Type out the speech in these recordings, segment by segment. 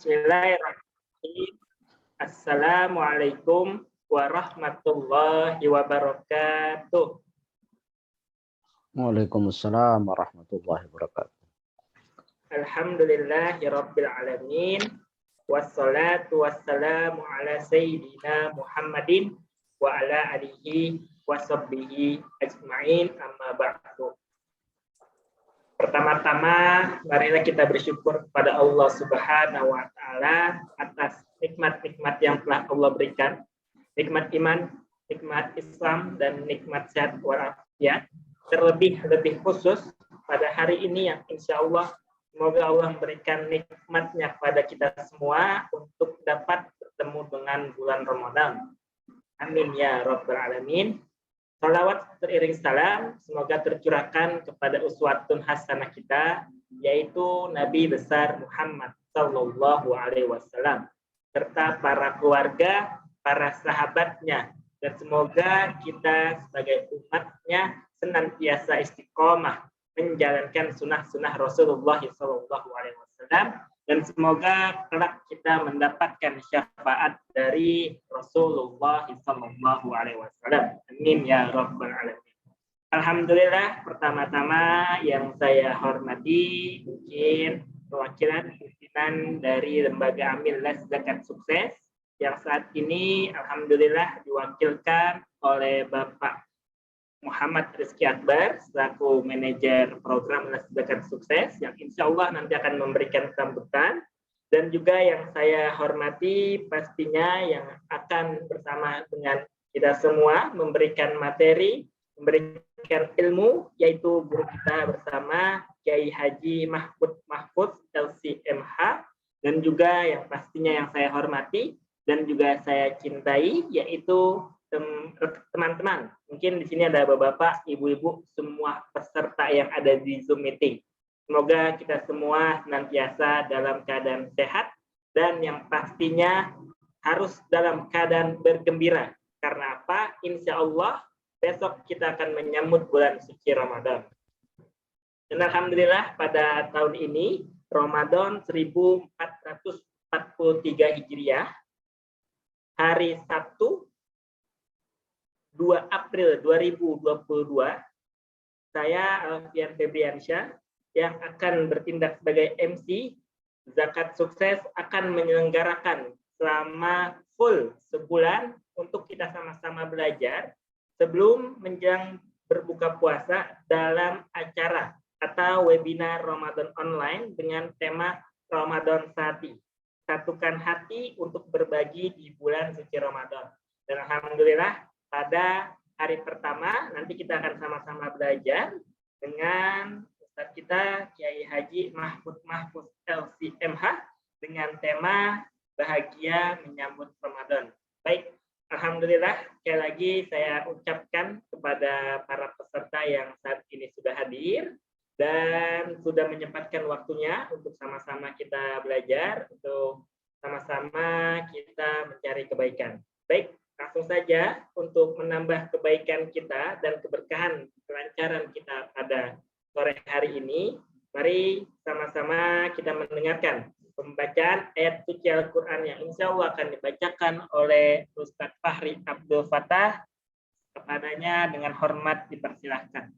Bismillahirrahmanirrahim. Assalamualaikum warahmatullahi wabarakatuh. Waalaikumsalam warahmatullahi wabarakatuh. Alhamdulillahirabbil alamin. Wassalatu wassalamu ala sayyidina Muhammadin wa ala alihi wa sahbihi ajma'in, amma ba'du. Pertama-tama, marilah kita bersyukur kepada Allah Subhanahu wa Ta'ala atas nikmat-nikmat yang telah Allah berikan, nikmat iman, nikmat Islam, dan nikmat sehat walafiat. Terlebih khusus pada hari ini yang insya Allah semoga Allah memberikan nikmatnya kepada kita semua untuk dapat bertemu dengan bulan Ramadan. Amin ya rabbal alamin. Salawat beriring salam semoga tercurahkan kepada uswatun hasanah kita, yaitu Nabi besar Muhammad Sallallahu Alaihi Wasallam serta para keluarga, para sahabatnya, dan semoga kita sebagai umatnya senantiasa istiqomah menjalankan sunnah-sunnah Rasulullah Sallallahu Alaihi Wasallam, dan semoga kelak kita mendapatkan syafaat dari Rasulullah Sallallahu Alaihi Wasallam. Amin ya rabbal alamin. Alhamdulillah, pertama-tama yang saya hormati mungkin perwakilan pimpinan dari Lembaga Amil Les Zakat Sukses yang saat ini alhamdulillah diwakilkan oleh Bapak Muhammad Rizky Akbar selaku manajer program Les Zakat Sukses yang insya Allah nanti akan memberikan sambutan, dan juga yang saya hormati pastinya yang akan bersama dengan kita semua memberikan materi, memberikan ilmu, yaitu guru kita bersama Kiai Haji Mahfud LCMH, dan juga yang pastinya yang saya hormati dan juga saya cintai yaitu teman-teman, mungkin di sini ada bapak-bapak, ibu-ibu, semua peserta yang ada di Zoom meeting. Semoga kita semua senantiasa dalam keadaan sehat dan yang pastinya harus dalam keadaan bergembira. Karena apa? Insya Allah besok kita akan menyambut bulan suci Ramadan. Dan alhamdulillah pada tahun ini Ramadan 1443 Hijriah, hari Sabtu 2 April 2022, saya Alfian Febriansyah yang akan bertindak sebagai MC Zakat Sukses akan menyelenggarakan selama full sebulan untuk kita sama-sama belajar sebelum menjelang berbuka puasa dalam acara atau webinar Ramadan online dengan tema Ramadan Sati. Satukan hati untuk berbagi di bulan suci Ramadan. Dan alhamdulillah pada hari pertama nanti kita akan sama-sama belajar dengan Ustadz kita Kiai Haji Mahfud LCMH dengan tema bahagia menyambut Ramadan. Baik, alhamdulillah sekali lagi saya ucapkan kepada para peserta yang saat ini sudah hadir dan sudah menyempatkan waktunya untuk sama-sama kita belajar, untuk sama-sama kita mencari kebaikan. Baik, langsung saja untuk menambah kebaikan kita dan keberkahan kelancaran kita pada sore hari ini, mari sama-sama kita mendengarkan pembacaan ayat suci Al-Quran yang insya Allah akan dibacakan oleh Ustadz Fahri Abdul Fattah. Kepadanya dengan hormat dipersilahkan.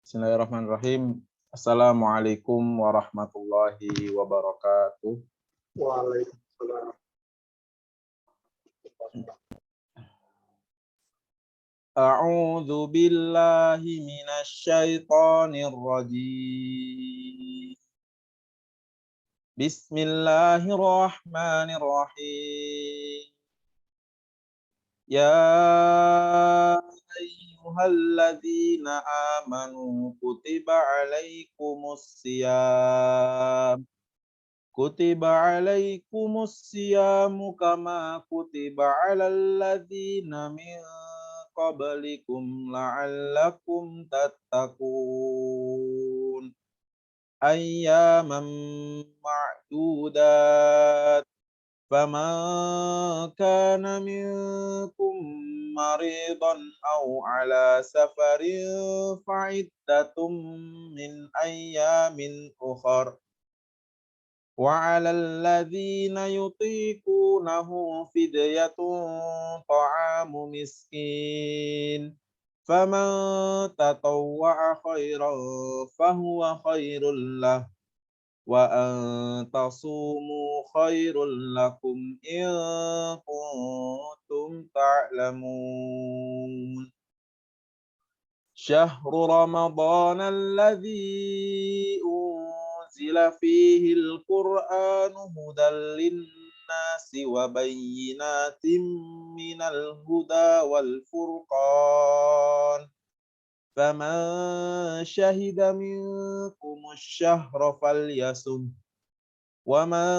Bismillahirrahmanirrahim. Assalamualaikum warahmatullahi wabarakatuh. Waalaikumsalam. A'udzu billahi minasy syaithanir rajim. Bismillahirrahmanirrahim. Ya ayyuhalladzina amanu kutiba alaikumus siyamu kama kutiba alal ladzina min qablikum la'allakum tattaqun. Ayyaman ma'dudat. Faman kana minkum maridan aw ala safarin fa'iddatum min ayyamin ukhar. وعلى الذين يطيقونه فدية طعام مسكين فمن تطوع خيرا فهو خير له وأن تصوموا خير لكم إن كنتم تعلمون شهر رمضان الذي أنزل فيه القرآن هدى للناس وبينات من الهدى والفرقان فمن شهد منكم الشهر فليصم ومن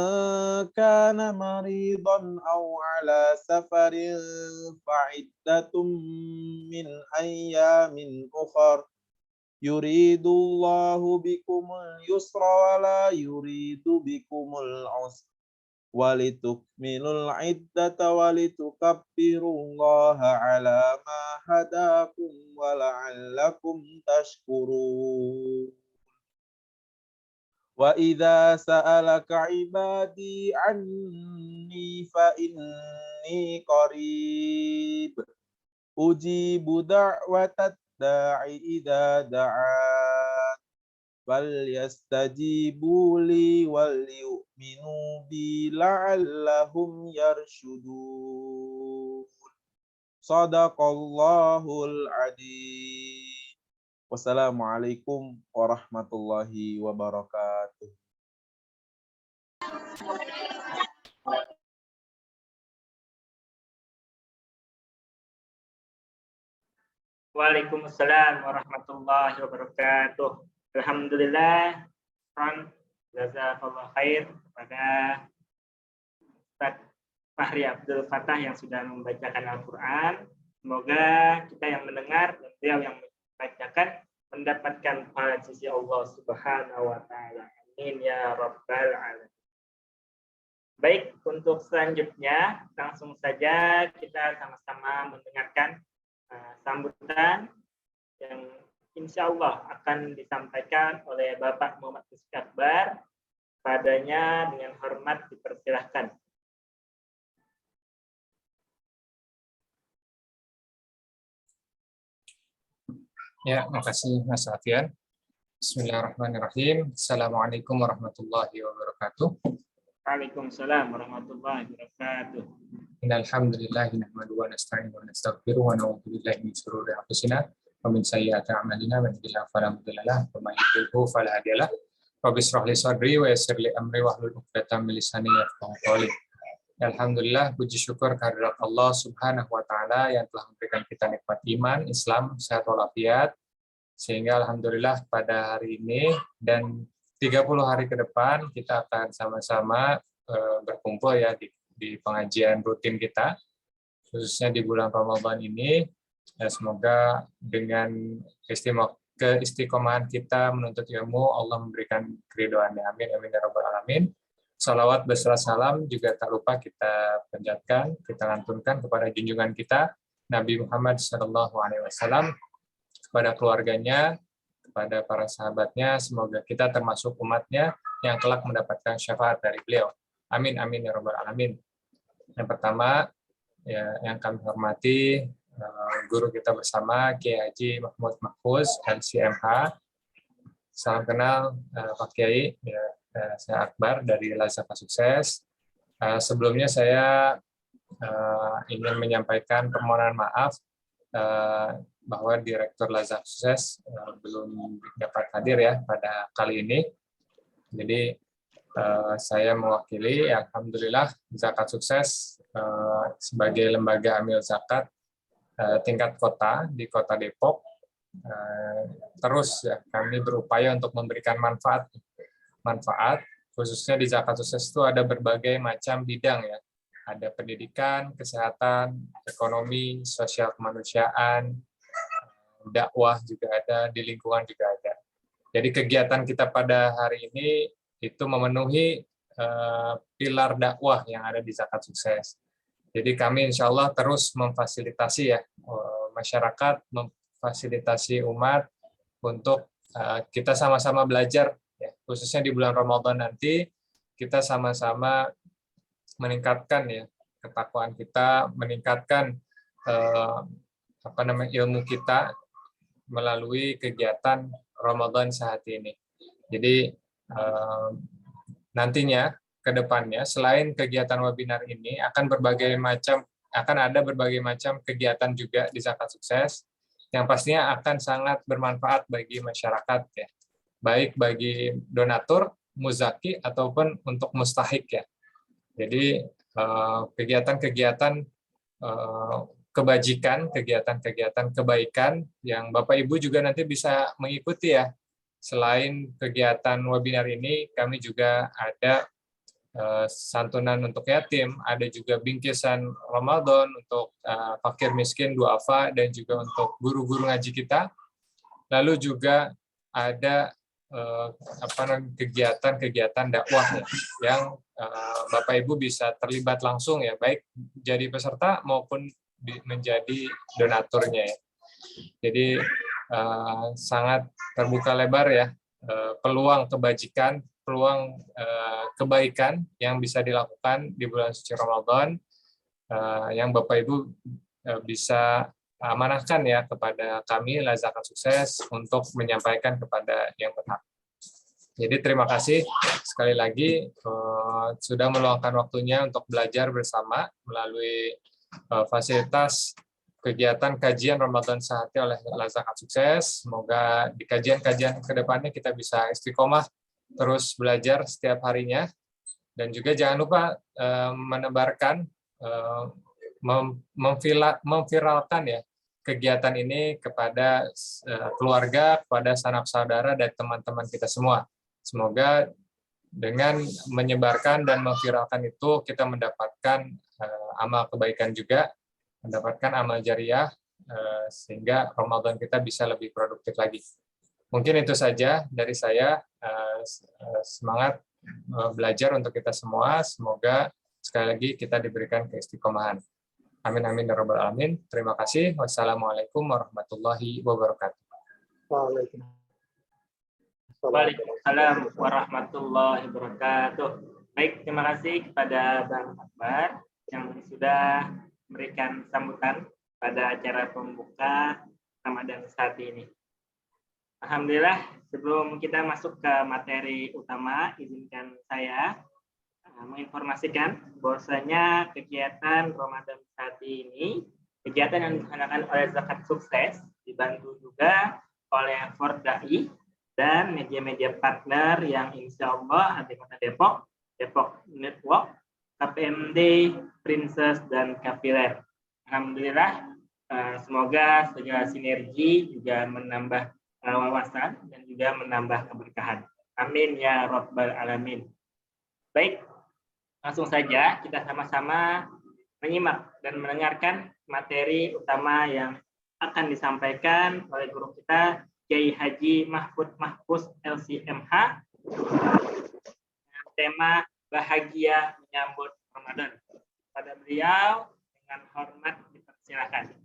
كان مريضا أو على سفر فعدة من أيام أخر يريد الله بكم اليسر ولا يريد بكم العسر ولتكملوا العدة ولتكبروا الله على ما هداكم ولعلكم تشكرون وإذا سألك عبادي عني فإني قريب أجيب دعوة الداع إذا دعان فليستجيبوا لي وليؤمنوا بي لعلهم يرشدون صدق الله العظيم Wassalamualaikum warahmatullahi wabarakatuh. Waalaikumsalam warahmatullahi wabarakatuh. Alhamdulillah, jazakallah khair kepada Ustaz Fahri Abdul Fattah yang sudah membacakan Al-Quran. Semoga kita yang mendengar dan beliau yang membacakan mendapatkan pahala sisi Allah Subhanahu wa taala. Amin ya rabbal alamin. Baik, untuk selanjutnya langsung saja kita sama-sama mendengarkan sambutan yang insya Allah akan disampaikan oleh Bapak Muhammad Rizky Akbar. Padanya dengan hormat dipersilahkan. Ya, makasih Mas Alfian. Bismillahirrahmanirrahim. Assalamualaikum warahmatullahi wabarakatuh. Waalaikumsalam warahmatullahi wabarakatuh. Innal hamdalillah nahmaduhu wa nasta'inuhu wa nastaghfiruhu wa na'udzu billahi min shururi anfusina wa min sayyiati a'malina man yahdihillahu fala mudilla lahu wa man yudlilhu fala hadiya lahu. Rabbi shrah li sadri wa yassir li amri wahlul 'uqdatam min lisani yafqahu qawli. Alhamdulillah, puji syukur kehadirat Allah Subhanahu wa taala yang telah memberikan kita nikmat iman, Islam, sehat walafiat, sehingga alhamdulillah pada hari ini dan 30 hari ke depan kita akan sama-sama berkumpul ya di pengajian rutin kita, khususnya di bulan Ramadan ini. Ya, semoga dengan keistiqomahan kita menuntut ilmu, Allah memberikan keridhoannya. Amin, amin ya rabbal alamin. Salawat beserta salam juga tak lupa kita panjatkan, kita lantunkan kepada junjungan kita Nabi Muhammad SAW, kepada keluarganya, kepada para sahabatnya. Semoga kita termasuk umatnya yang kelak mendapatkan syafaat dari beliau. Amin, amin ya rabbal alamin. Yang pertama, ya, yang kami hormati guru kita bersama Kiai Haji Mahmud Mahfuz LCMH. Salam kenal Pak Kiai. Ya, saya Akbar dari Lazaka Sukses. Sebelumnya saya ingin menyampaikan permohonan maaf bahwa Direktur Lazaka Sukses belum dapat hadir ya pada kali ini. Jadi saya mewakili, alhamdulillah, Zakat Sukses sebagai lembaga amil zakat tingkat kota di Kota Depok. Terus ya, kami berupaya untuk memberikan manfaat, khususnya di Zakat Sukses itu ada berbagai macam bidang ya. Ada pendidikan, kesehatan, ekonomi, sosial kemanusiaan, dakwah juga ada, di lingkungan juga ada. Jadi kegiatan kita pada hari ini itu memenuhi pilar dakwah yang ada di Zakat Sukses. Jadi kami insya Allah terus memfasilitasi ya masyarakat, memfasilitasi umat untuk kita sama-sama belajar, ya, khususnya di bulan Ramadan nanti kita sama-sama meningkatkan ya ketakwaan kita, meningkatkan ilmu kita melalui kegiatan Ramadan saat ini. Jadi nantinya ke depannya selain kegiatan webinar ini akan ada berbagai macam kegiatan juga di Zakat Sukses yang pastinya akan sangat bermanfaat bagi masyarakat ya. Baik bagi donatur, muzaki ataupun untuk mustahik ya. Jadi kegiatan-kegiatan kebajikan, kegiatan-kegiatan kebaikan yang Bapak Ibu juga nanti bisa mengikuti ya. Selain kegiatan webinar ini, kami juga ada santunan untuk yatim, ada juga bingkisan Ramadan untuk fakir miskin duafa dan juga untuk guru-guru ngaji kita. Lalu juga ada kegiatan-kegiatan dakwah ya, yang Bapak Ibu bisa terlibat langsung ya, baik jadi peserta maupun menjadi donaturnya ya. Jadi sangat terbuka lebar ya peluang kebajikan, peluang kebaikan yang bisa dilakukan di bulan suci Ramadan yang Bapak Ibu bisa amanahkan ya kepada kami Zakat Sukses untuk menyampaikan kepada yang berhak. Jadi terima kasih sekali lagi sudah meluangkan waktunya untuk belajar bersama melalui fasilitas kegiatan kajian Ramadan Sehati oleh Zakat Sukses. Semoga di kajian-kajian ke depannya kita bisa istiqomah terus belajar setiap harinya. Dan juga jangan lupa menebarkan, memviralkan ya kegiatan ini kepada keluarga, kepada sanak saudara dan teman-teman kita semua. Semoga dengan menyebarkan dan memviralkan itu kita mendapatkan amal kebaikan juga, mendapatkan amal jariah sehingga Ramadan kita bisa lebih produktif lagi. Mungkin itu saja dari saya. Semangat belajar untuk kita semua. Semoga sekali lagi kita diberikan keistiqomahan. Amin amin ya rabbal alamin. Terima kasih. Wassalamualaikum warahmatullahi wabarakatuh. Waalaikumsalam warahmatullahi wabarakatuh. Baik, terima kasih kepada Bang Akbar yang sudah memberikan sambutan pada acara pembuka Ramadan saat ini. Alhamdulillah, sebelum kita masuk ke materi utama, izinkan saya menginformasikan bahwasanya kegiatan Ramadan saat ini, kegiatan yang dilaksanakan oleh Zakat Sukses, dibantu juga oleh Fordai dan media-media partner yang insya Allah ada di Kota Depok, Depok Network, KPMD, Princess, dan Kapiler. Alhamdulillah, semoga segala sinergi juga menambah wawasan dan juga menambah keberkahan. Amin ya rabbal alamin. Baik, langsung saja kita sama-sama menyimak dan mendengarkan materi utama yang akan disampaikan oleh guru kita Kiai Haji Mahfud Mahfuz LCMH dengan tema bahagia menyambut Ramadan. Pada beliau dengan hormat dipersilakan.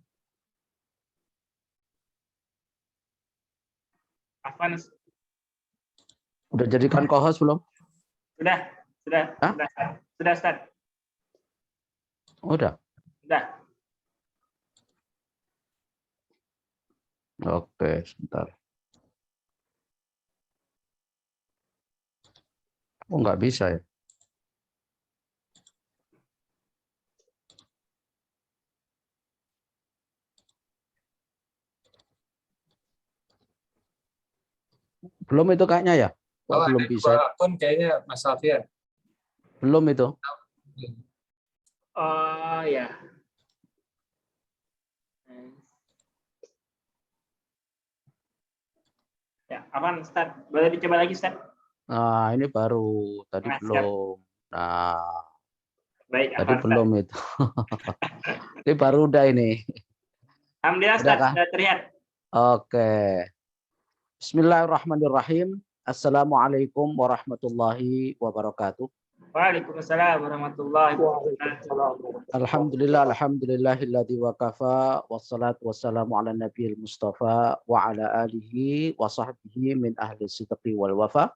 Afwan. Udah jadikan co-host belum? Sudah, Ustaz. Udah. Sudah. Oke, sebentar. Oh, nggak bisa ya? Belum itu kayaknya ya? Oh, belum bisa. Akun kayaknya Mas Alfian. Belum itu. Oh ya. Ya, aman Ustaz. Boleh dicoba lagi Ustaz? Nah, ini baru tadi belum. Nah, baik, tadi belum Ustaz. Itu. Ini baru udah ini. Alhamdulillah Ustaz, sudah terlihat. Oke. Bismillahirrahmanirrahim. Assalamualaikum warahmatullahi wabarakatuh. Waalaikumsalam warahmatullahi wabarakatuh. Alhamdulillahilladzi wa kafa wassalatu wassalamu ala nabiyil mustafa wa ala alihi wa sahbihi min ahli sidqi wal wafa.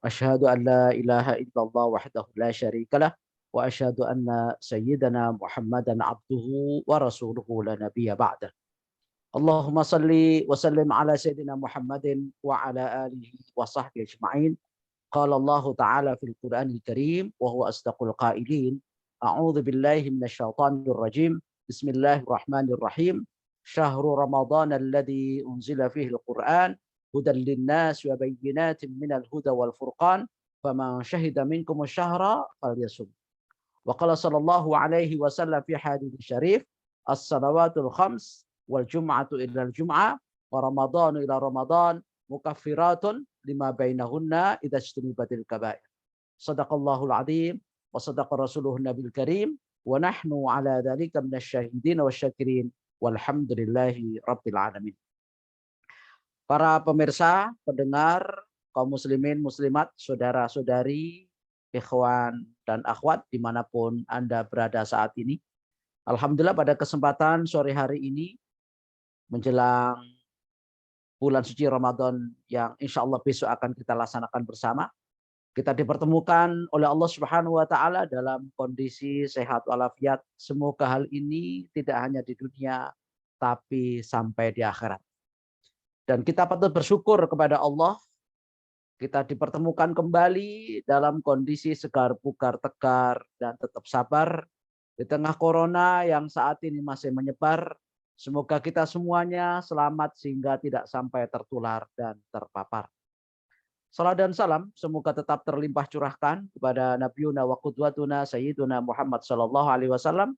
أشهد أن لا إله إلا الله وحده لا شريك له وأشهد أن سيدنا محمدا عبده ورسوله لا نبي بعده. اللهم صل وسلم على سيدنا محمد وعلى آله وصحبه أجمعين. قال الله تعالى في القرآن الكريم وهو أصدق القائلين: أعوذ بالله من الشيطان الرجيم بسم الله الرحمن الرحيم شهر رمضان الذي أنزل فيه القرآن هدى للناس وبينات من الهدى والفرقان فمن شهد منكم الشهر فليصم. وقال صلى الله عليه وسلم في حديث الشريف: الصلوات الخمس والجمعة إلى الجمعة ورمضان إلى رمضان مكفرات لما بينهن إذا اجتنبت الكبائر. صدق الله العظيم وصدق رسوله النبي الكريم ونحن على ذلك من الشاهدين والشاكرين والحمد لله رب العالمين. Para pemirsa, pendengar, kaum muslimin, muslimat, saudara-saudari, ikhwan dan akhwat dimanapun Anda berada saat ini. Alhamdulillah pada kesempatan sore hari ini menjelang bulan suci Ramadan yang insya Allah besok akan kita laksanakan bersama. Kita dipertemukan oleh Allah Subhanahu wa Ta'ala dalam kondisi sehat walafiat. Semoga hal ini tidak hanya di dunia, tapi sampai di akhirat. Dan kita patut bersyukur kepada Allah. Kita dipertemukan kembali dalam kondisi segar, bugar, tegar, dan tetap sabar. Di tengah corona yang saat ini masih menyebar. Semoga kita semuanya selamat sehingga tidak sampai tertular dan terpapar. Salam dan salam semoga tetap terlimpah curahkan kepada Nabiuna wa qudwatuna Sayyiduna Muhammad sallallahu alaihi wasallam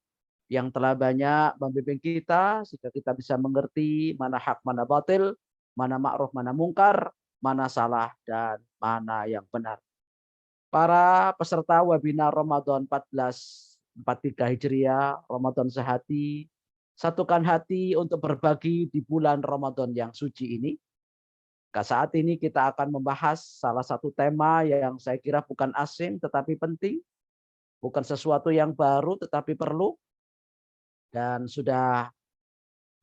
yang telah banyak membimbing kita sehingga kita bisa mengerti mana hak, mana batil, mana ma'ruf, mana mungkar, mana salah dan mana yang benar. Para peserta webinar Ramadan 1443 Hijriah, Ramadan Sehati, satukan hati untuk berbagi di bulan Ramadan yang suci ini. Saat ini kita akan membahas salah satu tema yang saya kira bukan asing tetapi penting, bukan sesuatu yang baru tetapi perlu, dan sudah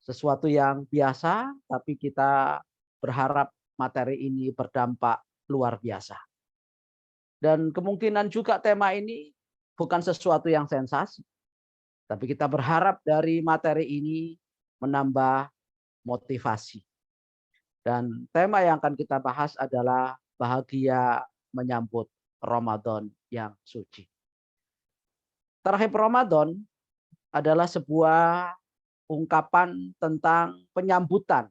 sesuatu yang biasa, tapi kita berharap materi ini berdampak luar biasa. Dan kemungkinan juga tema ini bukan sesuatu yang sensasi, tapi kita berharap dari materi ini menambah motivasi. Dan tema yang akan kita bahas adalah bahagia menyambut Ramadan yang suci. Tarhib Ramadan adalah sebuah ungkapan tentang penyambutan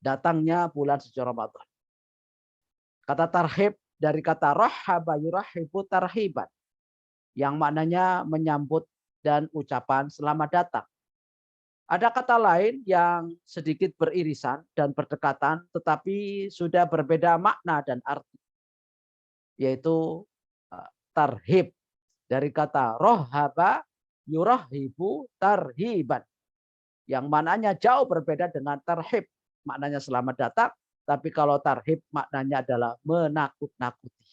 datangnya bulan suci Ramadan. Kata tarhib dari kata rahaba yurahibu tarhiban, yang maknanya menyambut dan ucapan selamat datang. Ada kata lain yang sedikit beririsan dan berdekatan tetapi sudah berbeda makna dan arti, yaitu tarhib dari kata rohaba yurahibu tarhiban, yang maknanya jauh berbeda dengan tarhib, maknanya selamat datang, tapi kalau tarhib maknanya adalah menakut-nakuti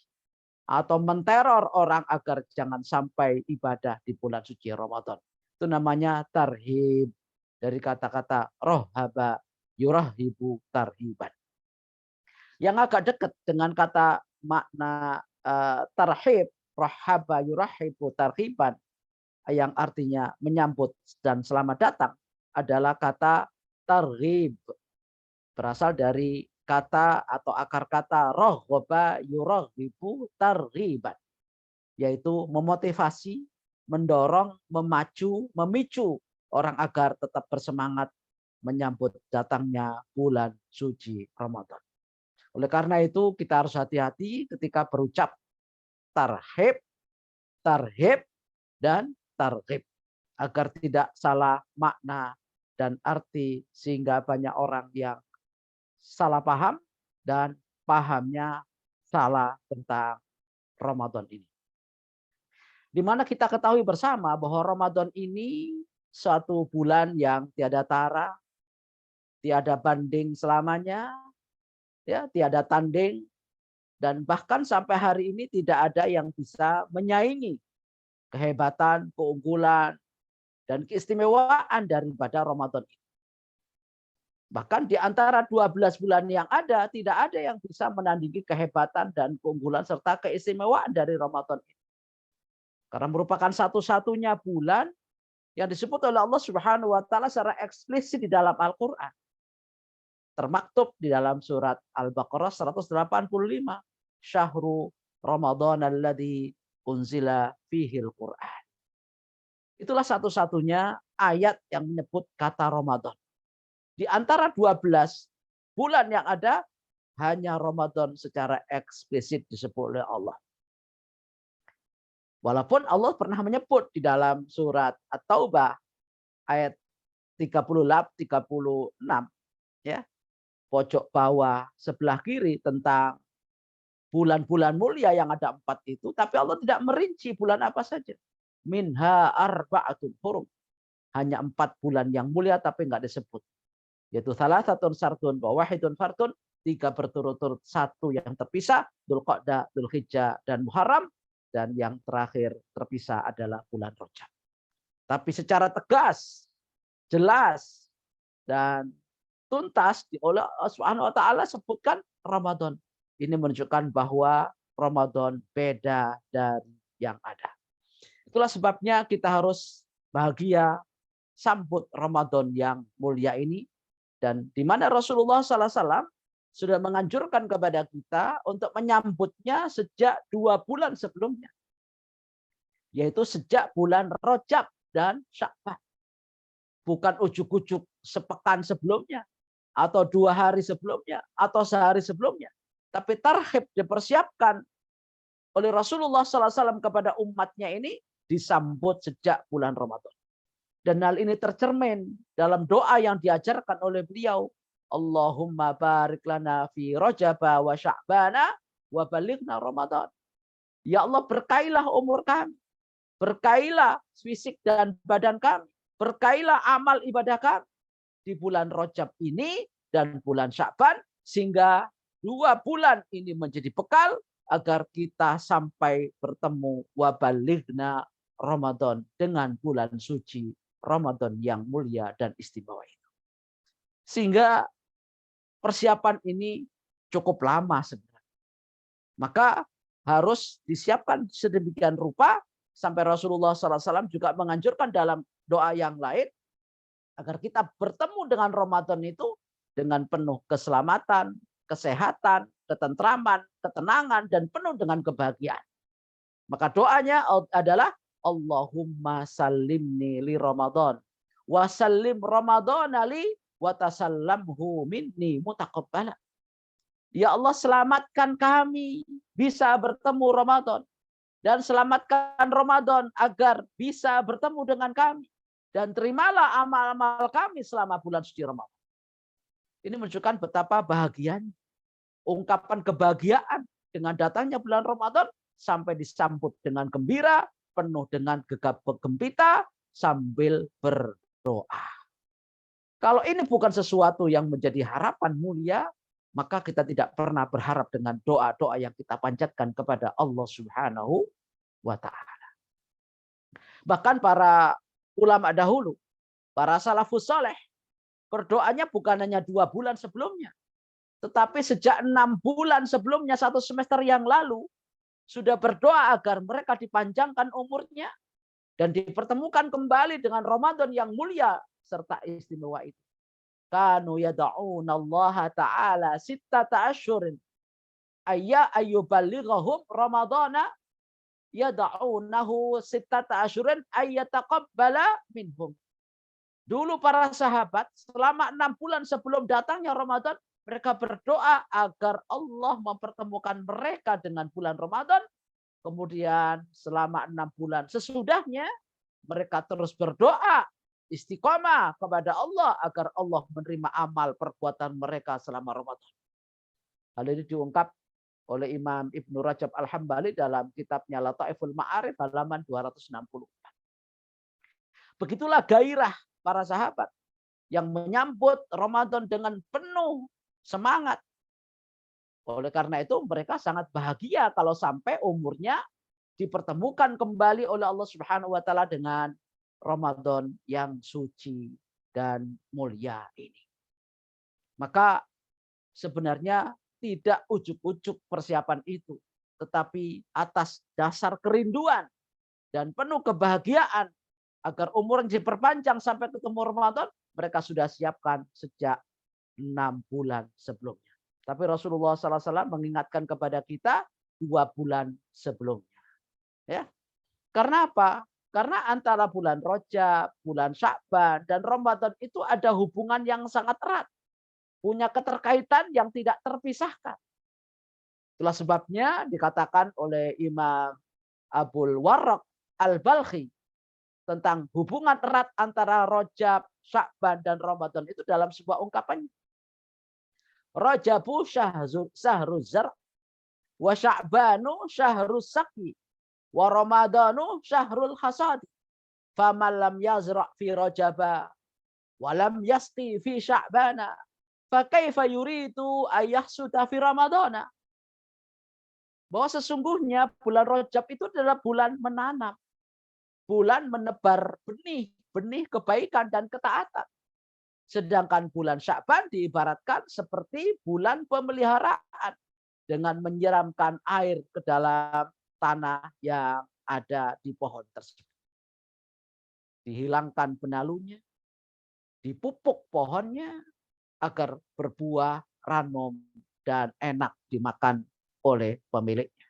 atau menteror orang agar jangan sampai ibadah di bulan suci Ramadan. Itu namanya tarhib dari kata-kata rohaba yurahibu tarhiban. Yang agak dekat dengan kata makna tarhib, rohaba yurahibu tarhiban, yang artinya menyambut dan selamat datang, adalah kata targhib, berasal dari kata atau akar kata rohba yuraghibu targhiban, yaitu memotivasi, mendorong, memacu, memicu orang agar tetap bersemangat menyambut datangnya bulan suci Ramadan. Oleh karena itu kita harus hati-hati ketika berucap tarhib, tarhib, dan targhib, agar tidak salah makna dan arti sehingga banyak orang yang salah paham dan pahamnya salah tentang Ramadan ini. Di mana kita ketahui bersama bahwa Ramadan ini suatu bulan yang tiada tara, tiada banding selamanya, ya, tiada tanding, dan bahkan sampai hari ini tidak ada yang bisa menyaingi kehebatan, keunggulan, dan keistimewaan daripada Ramadan ini. Bahkan di antara 12 bulan yang ada, tidak ada yang bisa menandingi kehebatan dan keunggulan serta keistimewaan dari Ramadan ini. Karena merupakan satu-satunya bulan yang disebut oleh Allah Subhanahu wa taala secara eksplisit di dalam Al-Qur'an. Termaktub di dalam surat Al-Baqarah 185. Syahrul Ramadan alladzi unzila fihil Qur'an. Itulah satu-satunya ayat yang menyebut kata Ramadan. Di antara 12 bulan yang ada, hanya Ramadan secara eksplisit disebut oleh Allah. Walaupun Allah pernah menyebut di dalam surat At-Taubah ayat 36, ya, pojok bawah sebelah kiri tentang bulan-bulan mulia yang ada 4 itu, tapi Allah tidak merinci bulan apa saja. Minha arba'atun hurum. Hanya 4 bulan yang mulia tapi enggak disebut. Yaitu salasatun sardun wa wahidun fardun, 3 berturut-turut, 1 yang terpisah, Dzulqa'dah, Dzulhijjah dan Muharram, dan yang terakhir terpisah adalah bulan Rajab. Tapi secara tegas, jelas dan tuntas oleh Allah Subhanahu wa taala sebutkan Ramadan. Ini menunjukkan bahwa Ramadan beda dari yang ada. Itulah sebabnya kita harus bahagia sambut Ramadan yang mulia ini. Dan di mana Rasulullah SAW sudah menganjurkan kepada kita untuk menyambutnya sejak 2 bulan sebelumnya. Yaitu sejak bulan Rajab dan Sya'ban. Bukan ujuk-ujuk sepekan sebelumnya, atau 2 hari sebelumnya, atau sehari sebelumnya. Tapi tarhib dipersiapkan oleh Rasulullah SAW kepada umatnya ini disambut sejak bulan Ramadan. Dan hal ini tercermin dalam doa yang diajarkan oleh beliau. Allahumma barik lana fi Rajaba wa Sya'bana wa balighna Ramadan. Ya Allah, berkailah umur kami. Berkailah fisik dan badan kami. Berkailah amal ibadah kami di bulan Rajab ini dan bulan Sya'ban, sehingga 2 bulan ini menjadi bekal agar kita sampai bertemu wa balighna Ramadan dengan bulan suci Ramadan yang mulia dan istimewa itu. Sehingga persiapan ini cukup lama sebenarnya. Maka harus disiapkan sedemikian rupa sampai Rasulullah SAW juga menganjurkan dalam doa yang lain agar kita bertemu dengan Ramadan itu dengan penuh keselamatan, kesehatan, ketentraman, ketenangan, dan penuh dengan kebahagiaan. Maka doanya adalah Allahumma sallimni li Ramadan wa sallim Ramadana li wa tasallamhu minni mutaqabbala. Ya Allah, selamatkan kami bisa bertemu Ramadan dan selamatkan Ramadan agar bisa bertemu dengan kami dan terimalah amal-amal kami selama bulan suci Ramadan. Ini menunjukkan betapa bahagianya, ungkapan kebahagiaan dengan datangnya bulan Ramadan sampai disambut dengan gembira, penuh dengan gegap gempita sambil berdoa. Kalau ini bukan sesuatu yang menjadi harapan mulia, maka kita tidak pernah berharap dengan doa-doa yang kita panjatkan kepada Allah Subhanahu wa taala. Bahkan para ulama dahulu, para salafus saleh, berdoanya bukan hanya 2 bulan sebelumnya, tetapi sejak 6 bulan sebelumnya, 1 semester yang lalu, sudah berdoa agar mereka dipanjangkan umurnya dan dipertemukan kembali dengan Ramadan yang mulia serta istimewa itu. Kanu yad'una Allah Ta'ala 6 asyhurin ayyubalighahum Ramadana yad'unahu 6 asyhurin ayyataqabbala minhum. Dulu para sahabat selama 6 bulan sebelum datangnya Ramadan, mereka berdoa agar Allah mempertemukan mereka dengan bulan Ramadan. Kemudian selama 6 bulan sesudahnya, mereka terus berdoa istiqomah kepada Allah agar Allah menerima amal perbuatan mereka selama Ramadan. Hal ini diungkap oleh Imam Ibnu Rajab Al-Hambali dalam kitabnya Lataiful Ma'arif halaman 264. Begitulah gairah para sahabat yang menyambut Ramadan dengan penuh semangat. Oleh karena itu mereka sangat bahagia kalau sampai umurnya dipertemukan kembali oleh Allah Subhanahu wa taala dengan Ramadan yang suci dan mulia ini. Maka sebenarnya tidak ujuk-ujuk persiapan itu, tetapi atas dasar kerinduan dan penuh kebahagiaan agar umurnya diperpanjang sampai ketemu Ramadan, mereka sudah siapkan sejak 6 bulan sebelumnya. Tapi Rasulullah SAW mengingatkan kepada kita 2 bulan sebelumnya. Ya, karena apa? Karena antara bulan Rajab, bulan Sya'ban, dan Ramadan itu ada hubungan yang sangat erat. Punya keterkaitan yang tidak terpisahkan. Itulah sebabnya dikatakan oleh Imam Abul Warraq Al-Balkhi tentang hubungan erat antara Rajab, Sya'ban, dan Ramadan itu dalam sebuah ungkapannya. Rajabu syahruz zar' wa Sya'banu syahruz saqi wa Ramadanu syahrul hasad. Faman lam yazra' fi Rajaba wa lam yasqi fi Sya'bana fa kaifa yuridu ayyahsuda fi Ramadana. Bahwa sesungguhnya bulan Rajab itu adalah bulan menanam. Bulan menebar benih kebaikan dan ketaatan. Sedangkan bulan Sya'ban diibaratkan seperti bulan pemeliharaan dengan menyiramkan air ke dalam tanah yang ada di pohon tersebut. Dihilangkan benalunya, dipupuk pohonnya agar berbuah, ranum, dan enak dimakan oleh pemiliknya.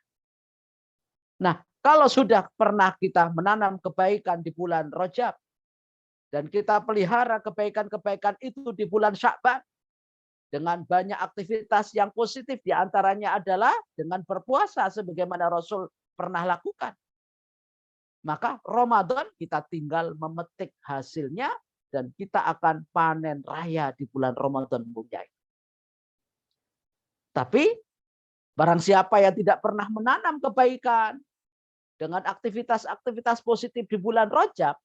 Nah, kalau sudah pernah kita menanam kebaikan di bulan Rajab, dan kita pelihara kebaikan-kebaikan itu di bulan Sya'ban, dengan banyak aktivitas yang positif, diantaranya adalah dengan berpuasa, sebagaimana Rasul pernah lakukan. Maka Ramadan kita tinggal memetik hasilnya, dan kita akan panen raya di bulan Ramadan mulia. Tapi barang siapa yang tidak pernah menanam kebaikan dengan aktivitas-aktivitas positif di bulan Rajab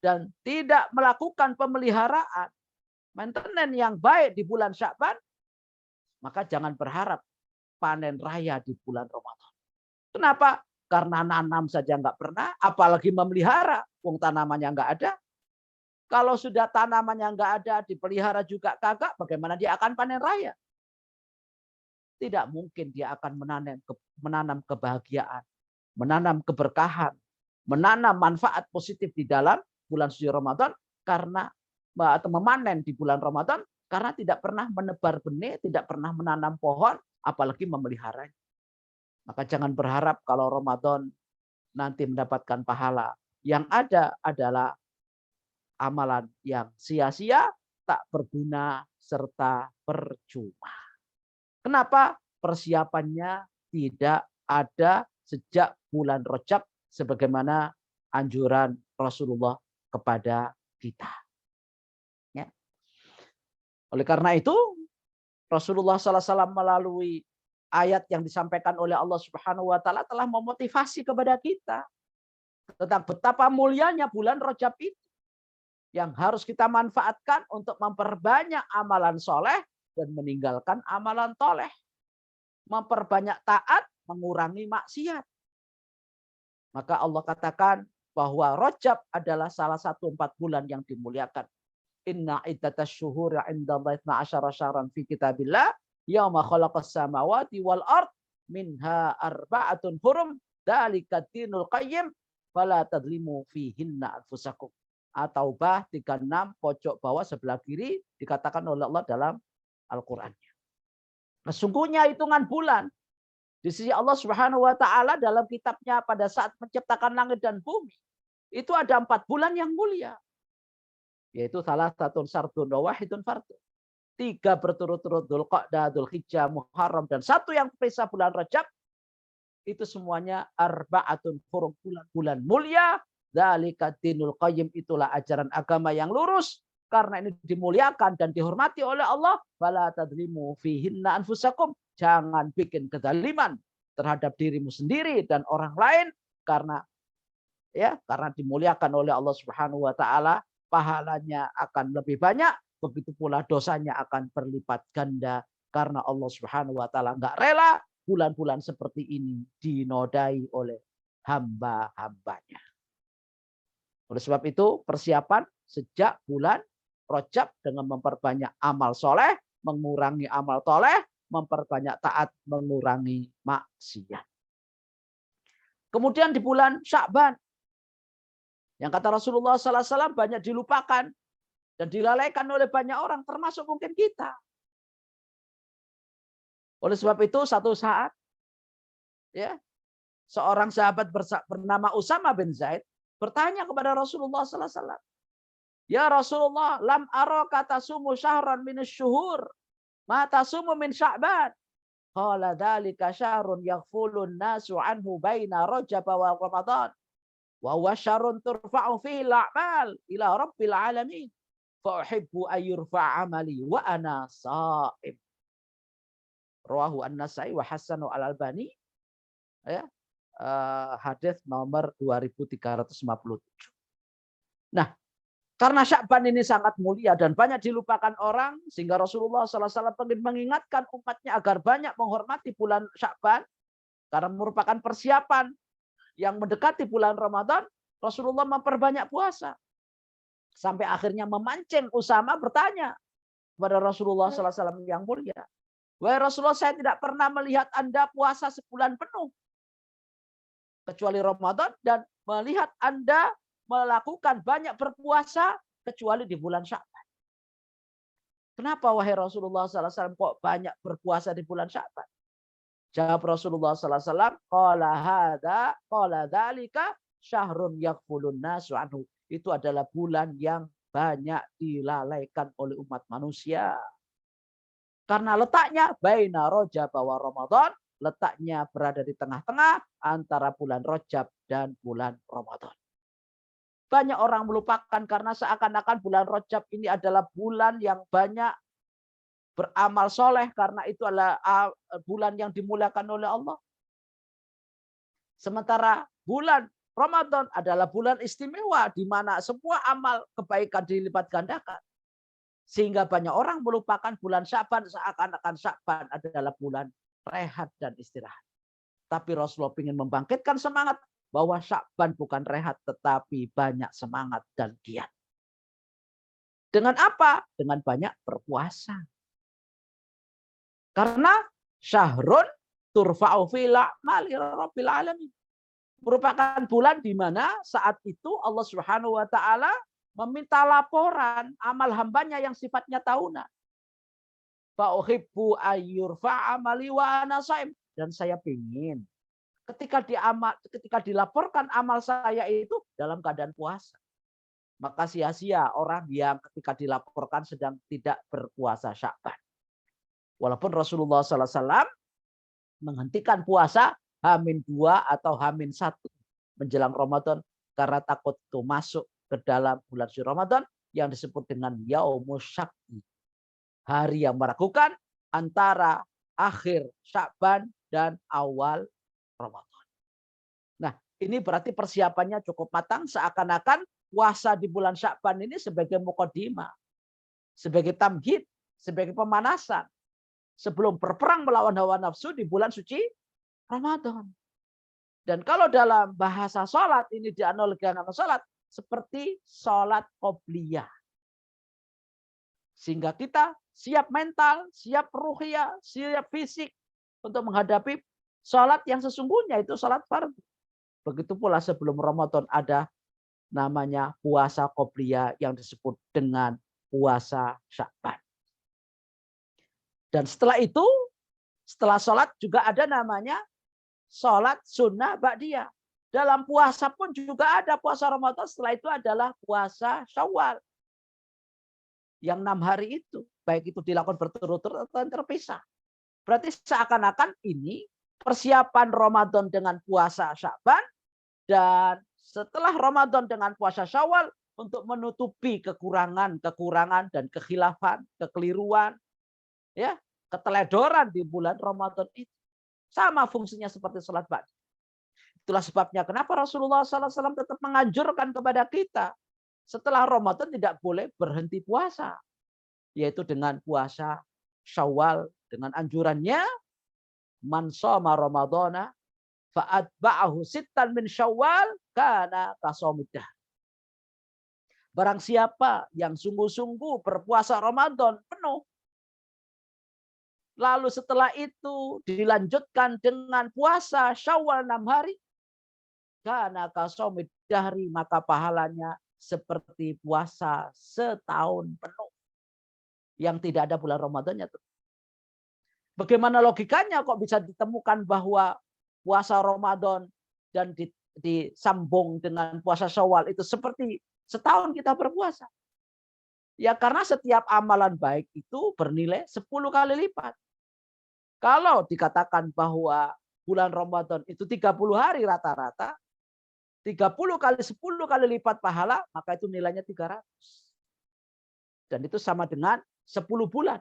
dan tidak melakukan pemeliharaan, maintenance yang baik di bulan Sya'ban, maka jangan berharap panen raya di bulan Ramadan. Kenapa? Karena nanam saja nggak pernah, apalagi memelihara. Wong tanamannya nggak ada. Kalau sudah tanamannya nggak ada, dipelihara juga kagak, bagaimana dia akan panen raya? Tidak mungkin dia akan menanam kebahagiaan, menanam keberkahan, menanam manfaat positif di dalam bulan suci Ramadan karena atau memanen di bulan Ramadan karena tidak pernah menebar benih, tidak pernah menanam pohon, apalagi memeliharanya. Maka jangan berharap kalau Ramadan nanti mendapatkan pahala. Yang ada adalah amalan yang sia-sia, tak berguna, serta percuma. Kenapa? Persiapannya tidak ada sejak bulan Rajab sebagaimana anjuran Rasulullah kepada kita. Ya. Oleh karena itu, Rasulullah SAW melalui ayat yang disampaikan oleh Allah Subhanahu wa taala telah memotivasi kepada kita tentang betapa mulianya bulan Rajab itu yang harus kita manfaatkan untuk memperbanyak amalan soleh dan meninggalkan amalan toleh. Memperbanyak taat, mengurangi maksiat. Maka Allah katakan bahwa Rajab adalah salah satu 4 bulan yang dimuliakan. Inna iddatash syuhuri 'indallahi 12 syahran fi kitabillah yauma khalaqas samawati wal ard minha arba'atun hurum dzalika dinul qayyim fala tadlimu fihinna anfusakum. At-Taubah 36 pojok bawah sebelah kiri dikatakan oleh Allah dalam Al-Qur'annya. Sesungguhnya hitungan bulan di sisi Allah Subhanahu wa taala dalam kitabnya pada saat menciptakan langit dan bumi itu ada 4 bulan yang mulia. Yaitu salah satu sardun wa wahidun fardun. 3 berturut-turut Dzulqa'dah, Dzulhijjah, Muharram dan 1 yang tersisa bulan Rajab. Itu semuanya arba'atun hurum, bulan-bulan mulia. Dzalika dinul qayyim, itulah ajaran agama yang lurus. Karena ini dimuliakan dan dihormati oleh Allah. Fala tadlimu fihinna anfusakum. Jangan bikin kezaliman terhadap dirimu sendiri dan orang lain. Karena dimuliakan oleh Allah Subhanahu wa taala, pahalanya akan lebih banyak. Begitu pula dosanya akan berlipat ganda. Karena Allah Subhanahu wa taala enggak rela bulan-bulan seperti ini dinodai oleh hamba-hambanya. Oleh sebab itu persiapan sejak bulan Rajab dengan memperbanyak amal soleh, mengurangi amal toleh, memperbanyak taat, mengurangi maksiat. Kemudian di bulan Sya'ban, yang kata Rasulullah SAW banyak dilupakan dan dilalaikan oleh banyak orang, termasuk mungkin kita. Oleh sebab itu satu saat, ya, seorang sahabat bernama Usama bin Zaid bertanya kepada Rasulullah SAW, ya Rasulullah, lam araka tasumu syahran minasy syuhur, ma tasumu min Sya'ban. Qala dzalika syahrun yaghfulun nasu anhu baina Rajab wa Ramadan. Wa huwa syahrun turfa'u fihi al-a'mal ila rabbil alamin. Fa uhibbu ay yurfa'a amali wa ana sha'im. Rawahu An-Nasa'i wa hasanu Al-Albani. Ya. Hadis nomor 2357. Nah, karena Sya'ban ini sangat mulia dan banyak dilupakan orang, sehingga Rasulullah SAW ingin mengingatkan umatnya agar banyak menghormati bulan Sya'ban, karena merupakan persiapan yang mendekati bulan Ramadan. Rasulullah memperbanyak puasa. Sampai akhirnya memancing Usama bertanya kepada Rasulullah SAW yang mulia, wahai Rasulullah, saya tidak pernah melihat Anda puasa sebulan penuh, kecuali Ramadan, dan melihat Anda melakukan banyak berpuasa kecuali di bulan Sya'ban. Kenapa wahai Rasulullah SAW kok banyak berpuasa di bulan Sya'ban? Jawab Rasulullah SAW, qala dzalika syahrun yaghfulun nasu anhu. Itu adalah bulan yang banyak dilalaikan oleh umat manusia. Karena letaknya baina Rajab wa Ramadan, letaknya berada di tengah-tengah antara bulan Rajab dan bulan Ramadan. Banyak orang melupakan karena seakan-akan bulan Rajab ini adalah bulan yang banyak beramal soleh, karena itu adalah bulan yang dimuliakan oleh Allah. Sementara bulan Ramadan adalah bulan istimewa di mana semua amal kebaikan dilipat gandakan. Sehingga banyak orang melupakan bulan Sya'ban, seakan-akan Sya'ban adalah bulan rehat dan istirahat. Tapi Rasulullah ingin membangkitkan semangat bahwa Sya'ban bukan rehat, tetapi banyak semangat dan giat. Dengan apa? Dengan banyak berpuasa. Karena syahrun turfa'u fil a'mali rabbil alamin. Merupakan bulan di mana saat itu Allah Subhanahu wa taala meminta laporan amal hambanya yang sifatnya tahunan. Fa uhibbu ayyurfa amali wa ana shaim. Dan saya ingin ketika dilaporkan amal saya itu dalam keadaan puasa. Maka sia-sia orang yang ketika dilaporkan sedang tidak berpuasa Sya'ban. Walaupun Rasulullah SAW menghentikan puasa H-2 atau H-1 menjelang Ramadan karena takut itu masuk ke dalam bulan suci Ramadan yang disebut dengan Yaumus Syakki. Hari yang meragukan antara akhir Sya'ban dan awal Ramadan. Nah, ini berarti persiapannya cukup matang, seakan-akan puasa di bulan Sya'ban ini sebagai muqaddimah, sebagai tamhid, sebagai pemanasan sebelum berperang melawan hawa nafsu di bulan suci Ramadan. Dan kalau dalam bahasa sholat ini dianalogikan dengan sholat seperti sholat qobliyah. Sehingga kita siap mental, siap ruhiyah, siap fisik untuk menghadapi sholat yang sesungguhnya itu sholat fardu. Begitu pula sebelum Ramadan ada namanya puasa qobliyah yang disebut dengan puasa Sya'ban. Dan setelah itu, setelah sholat juga ada namanya sholat sunnah ba'diyah. Dalam puasa pun juga ada puasa Ramadan, setelah itu adalah puasa Syawal. Yang 6 hari itu, baik itu dilakukan berturut-turut atau terpisah. Berarti seakan-akan ini persiapan Ramadan dengan puasa Sya'ban, dan setelah Ramadan dengan puasa Syawal untuk menutupi kekurangan dan kekhilafan, kekeliruan, ya, keteledoran di bulan Ramadan itu. Sama fungsinya seperti sholat ba'di. Itulah sebabnya kenapa Rasulullah SAW tetap menganjurkan kepada kita setelah Ramadan tidak boleh berhenti puasa, yaitu dengan puasa Syawal, dengan anjurannya man shoma ramadhana fa'atba'ahu sittan min Syawal kana kasaumidah. Barang siapa yang sungguh-sungguh berpuasa Ramadan penuh, lalu setelah itu dilanjutkan dengan puasa Syawal 6 hari, kana kasomid dahri, maka pahalanya seperti puasa setahun penuh yang tidak ada bulan Ramadannya. Bagaimana logikanya kok bisa ditemukan bahwa puasa Ramadan dan disambung dengan puasa Syawal itu seperti setahun kita berpuasa? Ya karena setiap amalan baik itu bernilai 10 kali lipat. Kalau dikatakan bahwa bulan Ramadan itu 30 hari rata-rata, 30 kali 10 kali lipat pahala, maka itu nilainya 300. Dan itu sama dengan 10 bulan.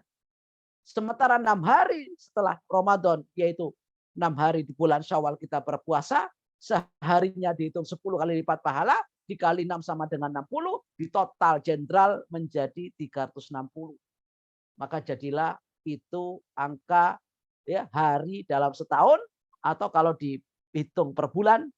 Sementara 6 hari setelah Ramadan, yaitu 6 hari di bulan Syawal kita berpuasa, seharinya dihitung 10 kali lipat pahala, dikali 6 sama dengan 60, di total jenderal menjadi 360. Maka jadilah itu angka ya hari dalam setahun, atau kalau dihitung per bulan,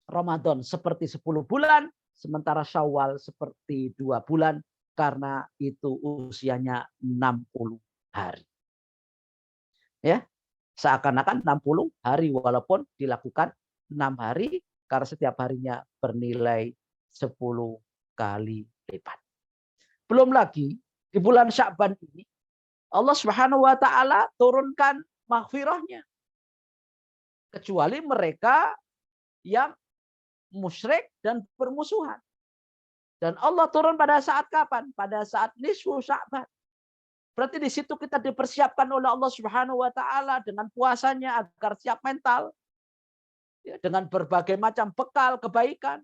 Ramadan seperti 10 bulan, sementara Syawal seperti 2 bulan, karena itu usianya 60 hari. Ya, seakan-akan 60 hari walaupun dilakukan 6 hari karena setiap harinya bernilai 10 kali lipat. Belum lagi di bulan Sya'ban ini Allah Subhanahu wa taala turunkan maghfirahnya kecuali mereka yang musyrik dan bermusuhan. Dan Allah turun pada saat kapan? Pada saat nisfu Sya'ban. Berarti di situ kita dipersiapkan oleh Allah Subhanahu wa taala dengan puasanya agar siap mental. Ya, dengan berbagai macam bekal kebaikan.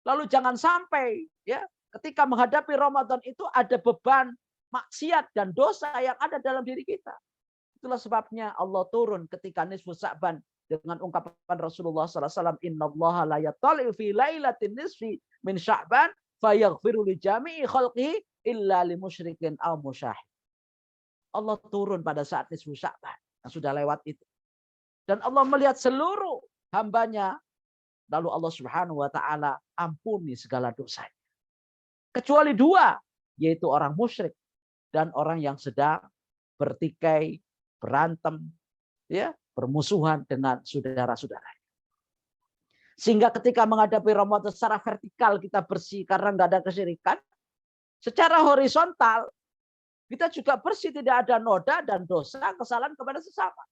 Lalu jangan sampai ya ketika menghadapi Ramadan itu ada beban maksiat dan dosa yang ada dalam diri kita. Itulah sebabnya Allah turun ketika nisfu Sya'ban dengan ungkapan Rasulullah SAW, innallaha la yattali'u fi lailatin nisfi min Sya'ban fayaghfiru li jami'i khalqihi illa li musyrikin aw musyahid. Allah turun pada saat nisfu Sya'ban yang sudah lewat itu. Dan Allah melihat seluruh hambanya, lalu Allah Subhanahu wa taala ampuni segala dosanya. Kecuali 2, yaitu orang musyrik dan orang yang sedang bertikai, berantem, ya, bermusuhan dengan saudara-saudaranya. Sehingga ketika menghadapi Ramadan secara vertikal kita bersih karena nggak ada kesyirikan, secara horizontal kita juga bersih, tidak ada noda dan dosa kesalahan kepada sesama.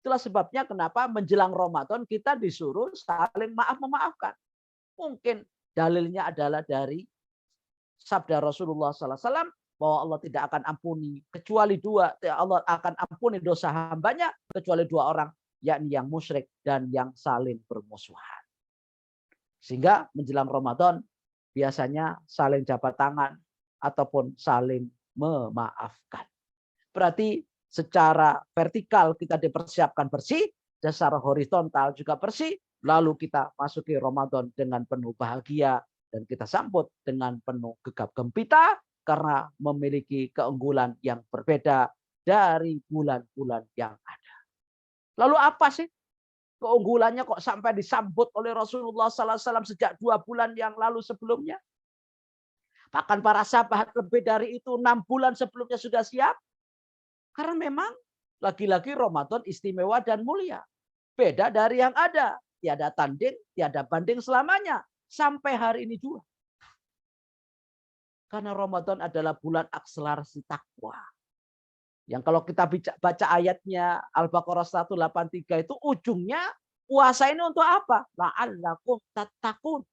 Itulah sebabnya kenapa menjelang Ramadan kita disuruh saling maaf-memaafkan. Mungkin dalilnya adalah dari sabda Rasulullah SAW bahwa Allah tidak akan ampuni kecuali 2, Allah akan ampuni dosa hambanya kecuali 2 orang, yakni yang musyrik dan yang saling bermusuhan. Sehingga menjelang Ramadan biasanya saling jabat tangan ataupun saling memaafkan. Berarti secara vertikal kita dipersiapkan bersih, dan secara horizontal juga bersih, lalu kita masuki Ramadan dengan penuh bahagia dan kita sambut dengan penuh gegap gempita karena memiliki keunggulan yang berbeda dari bulan-bulan yang ada. Lalu apa sih keunggulannya kok sampai disambut oleh Rasulullah SAW sejak 2 bulan yang lalu sebelumnya? Bahkan para sahabat lebih dari itu 6 bulan sebelumnya sudah siap. Karena memang lagi-lagi Ramadan istimewa dan mulia. Beda dari yang ada. Tiada tanding, tiada banding selamanya. Sampai hari ini juga. Karena Ramadan adalah bulan akselerasi takwa. Yang kalau kita baca ayatnya Al-Baqarah 183 itu ujungnya puasa ini untuk apa? La'allakum tattaqun.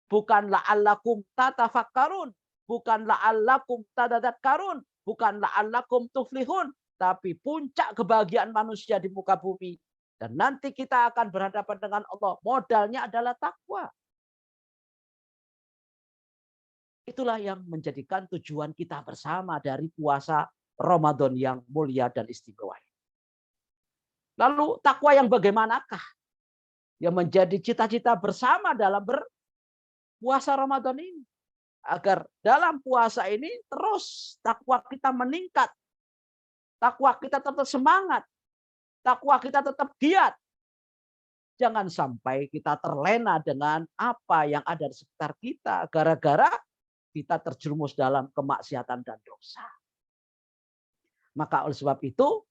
Bukan la'allakum tatafakkarun. Bukan la'allakum tadadakkarun. Bukan la'allakum tuflihun. Tapi puncak kebahagiaan manusia di muka bumi. Dan nanti kita akan berhadapan dengan Allah. Modalnya adalah takwa. Itulah yang menjadikan tujuan kita bersama dari puasa Ramadan yang mulia dan istimewa. Lalu takwa yang bagaimanakah? Yang menjadi cita-cita bersama dalam berpuasa Ramadan ini. Agar dalam puasa ini terus takwa kita meningkat. Takwa kita tetap semangat. Takwa kita tetap giat. Jangan sampai kita terlena dengan apa yang ada di sekitar kita. Gara-gara kita terjerumus dalam kemaksiatan dan dosa. Maka oleh sebab itu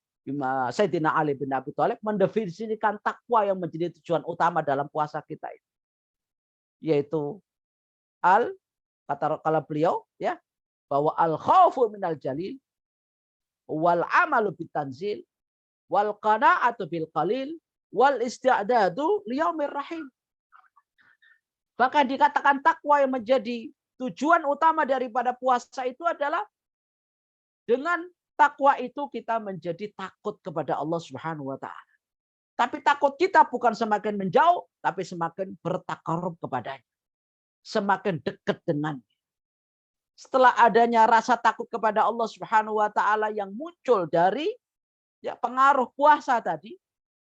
Sayyidina Ali bin Abi Thalib mendefinisikan takwa yang menjadi tujuan utama dalam puasa kita itu, yaitu kata kalau beliau ya, bahwa al khaufu minal jalil wal amalu bitanzil wal qana'atu bil qalil wal isti'dadu liyaumir rahim. Bahkan dikatakan takwa yang menjadi tujuan utama daripada puasa itu adalah dengan takwa itu kita menjadi takut kepada Allah Subhanahu wa taala. Tapi takut kita bukan semakin menjauh, tapi semakin bertakarub kepadanya. Semakin dekat dengannya. Setelah adanya rasa takut kepada Allah Subhanahu wa taala yang muncul dari pengaruh puasa tadi,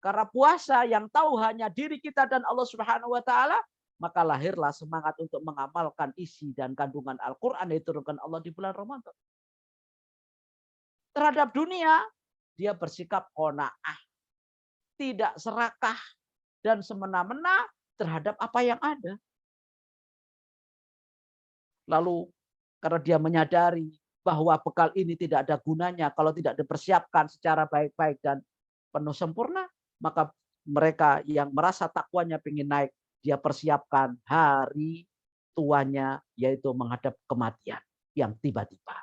karena puasa yang tahu hanya diri kita dan Allah Subhanahu wa taala, maka lahirlah semangat untuk mengamalkan isi dan kandungan Al-Qur'an yang diturunkan Allah di bulan Ramadan. Terhadap dunia, dia bersikap qanaah, tidak serakah dan semena-mena terhadap apa yang ada. Lalu karena dia menyadari bahwa bekal ini tidak ada gunanya kalau tidak dipersiapkan secara baik-baik dan penuh sempurna, maka mereka yang merasa takwanya ingin naik, dia persiapkan hari tuanya, yaitu menghadap kematian yang tiba-tiba.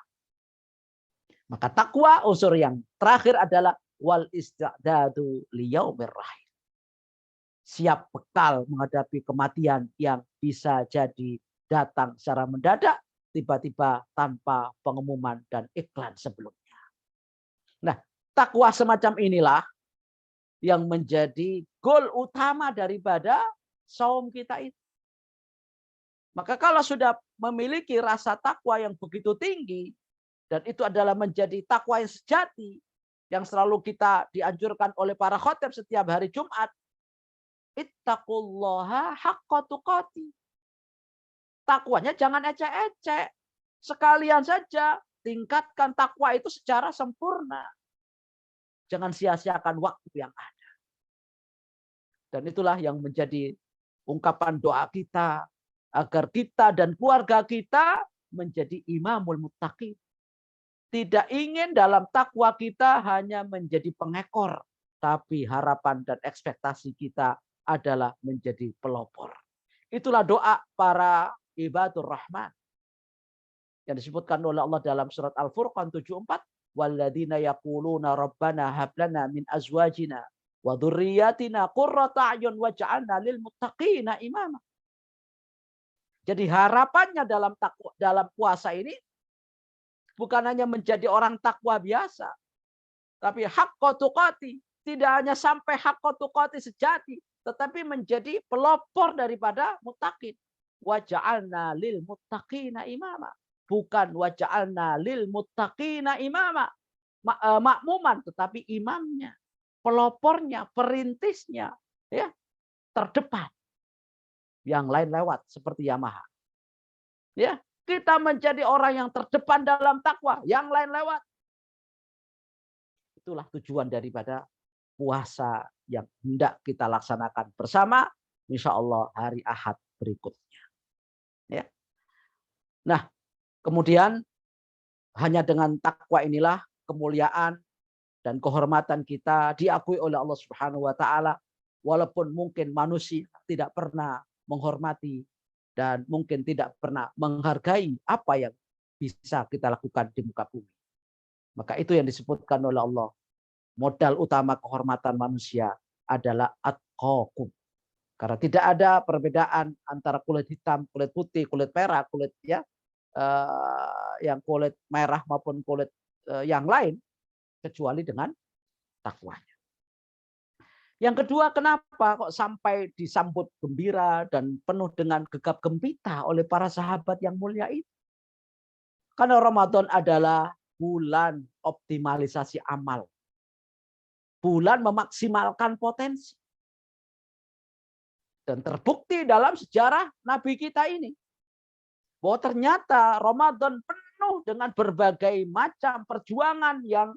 Maka takwa unsur yang terakhir adalah wal isti'dadu liyaumir rahim. Siap bekal menghadapi kematian yang bisa jadi datang secara mendadak, tiba-tiba tanpa pengumuman dan iklan sebelumnya. Nah, takwa semacam inilah yang menjadi goal utama daripada saum kita itu. Maka kalau sudah memiliki rasa takwa yang begitu tinggi, dan itu adalah menjadi takwa yang sejati, yang selalu kita dianjurkan oleh para khotib setiap hari Jumat, ittaqullaha haqqa tuqati. Takwanya jangan ecek-ecek. Sekalian saja tingkatkan takwa itu secara sempurna. Jangan sia-siakan waktu yang ada. Dan itulah yang menjadi ungkapan doa kita, agar kita dan keluarga kita menjadi imamul muttaqin. Tidak ingin dalam takwa kita hanya menjadi pengekor, tapi harapan dan ekspektasi kita adalah menjadi pelopor. Itulah doa para ibadur rahman yang disebutkan oleh Allah dalam surat Al-Furqan 74, walladzina yaquluna rabbana hab lana min azwajina wa dzurriyyatina qurrata a'yun waj'alna lil muttaqina imama. Jadi harapannya dalam puasa ini bukan hanya menjadi orang takwa biasa, tapi haqqa tuqati, tidak hanya sampai haqqa tuqati sejati, tetapi menjadi pelopor daripada muttaqin. Wa ja'alna lil muttaqina imama. Bukan wa ja'alna lil muttaqina imama. Makmuman, tetapi imamnya, pelopornya, perintisnya, ya, terdepan. Yang lain lewat seperti Yamaha. Ya, kita menjadi orang yang terdepan dalam takwa, yang lain lewat. Itulah tujuan daripada puasa yang hendak kita laksanakan bersama, insya Allah hari Ahad berikutnya. Ya. Nah, kemudian hanya dengan takwa inilah kemuliaan dan kehormatan kita diakui oleh Allah Subhanahu wa taala, walaupun mungkin manusia tidak pernah menghormati dan mungkin tidak pernah menghargai apa yang bisa kita lakukan di muka bumi. Maka itu yang disebutkan oleh Allah. Modal utama kehormatan manusia adalah atqakum. Karena tidak ada perbedaan antara kulit hitam, kulit putih, kulit merah, kulit yang kulit merah maupun kulit yang lain, kecuali dengan takwanya. Yang kedua, kenapa kok sampai disambut gembira dan penuh dengan gegap gempita oleh para sahabat yang mulia itu? Karena Ramadan adalah bulan optimalisasi amal. Bulan memaksimalkan potensi. Dan terbukti dalam sejarah Nabi kita ini, bahwa ternyata Ramadan penuh dengan berbagai macam perjuangan yang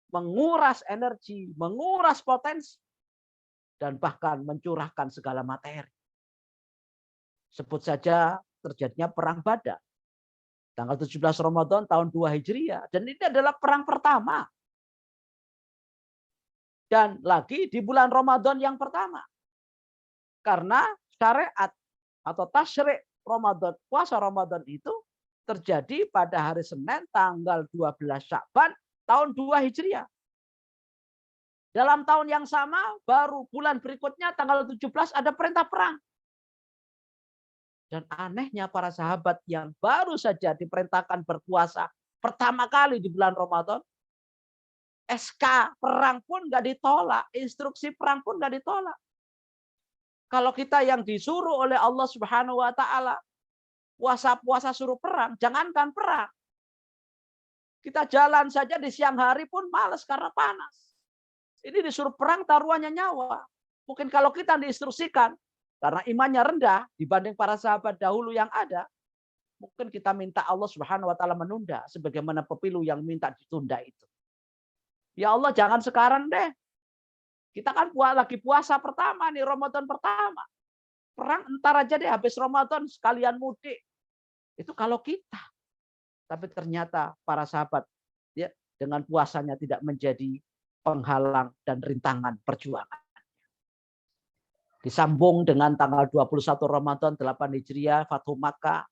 menguras energi, menguras potensi, dan bahkan mencurahkan segala materi. Sebut saja terjadinya perang Badar. Tanggal 17 Ramadan tahun 2 Hijriah. Dan ini adalah perang pertama. Dan lagi di bulan Ramadan yang pertama. Karena syariat atau tasyrik Ramadan, puasa Ramadan itu terjadi pada hari Senin tanggal 12 Sya'ban tahun 2 Hijriah. Dalam tahun yang sama, baru bulan berikutnya tanggal 17 ada perintah perang. Dan anehnya para sahabat yang baru saja diperintahkan berpuasa pertama kali di bulan Ramadan, SK perang pun nggak ditolak, instruksi perang pun nggak ditolak. Kalau kita yang disuruh oleh Allah Subhanahu wa taala puasa-puasa suruh perang, jangankan perang. Kita jalan saja di siang hari pun malas karena panas. Ini disuruh perang taruhannya nyawa. Mungkin kalau kita diinstruksikan karena imannya rendah dibanding para sahabat dahulu yang ada, mungkin kita minta Allah Subhanahu wa taala menunda sebagaimana pepilu yang minta ditunda itu. Ya Allah, jangan sekarang deh. Kita kan lagi puasa pertama nih, Ramadan pertama. Perang entar aja deh, habis Ramadan sekalian mudik. Itu kalau kita. Tapi ternyata para sahabat ya dengan puasanya tidak menjadi penghalang dan rintangan perjuangan. Disambung dengan tanggal 21 Ramadan 8 Hijriah, Fathu Makkah.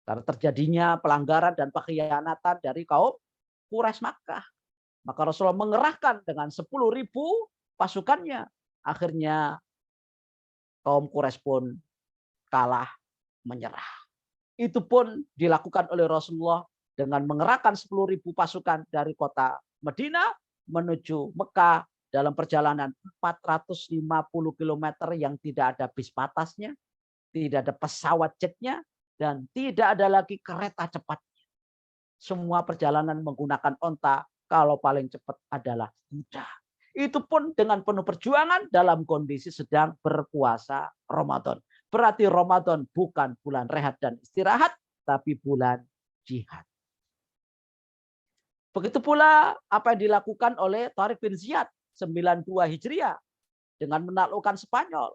Karena terjadinya pelanggaran dan pengkhianatan dari kaum Quraisy Makkah. Maka Rasulullah mengerahkan dengan 10.000 pasukannya. Akhirnya kaum Quraisy pun kalah, menyerah. Itu pun dilakukan oleh Rasulullah dengan mengerahkan 10.000 pasukan dari kota Madinah menuju Mekah dalam perjalanan 450 km yang tidak ada bis batasnya, tidak ada pesawat jetnya, dan tidak ada lagi kereta cepatnya. Semua perjalanan menggunakan onta, kalau paling cepat adalah kuda. Itu pun dengan penuh perjuangan dalam kondisi sedang berpuasa Ramadan. Berarti Ramadan bukan bulan rehat dan istirahat, tapi bulan jihad. Begitu pula apa yang dilakukan oleh Tariq bin Ziyad 92 Hijriah dengan menaklukkan Spanyol.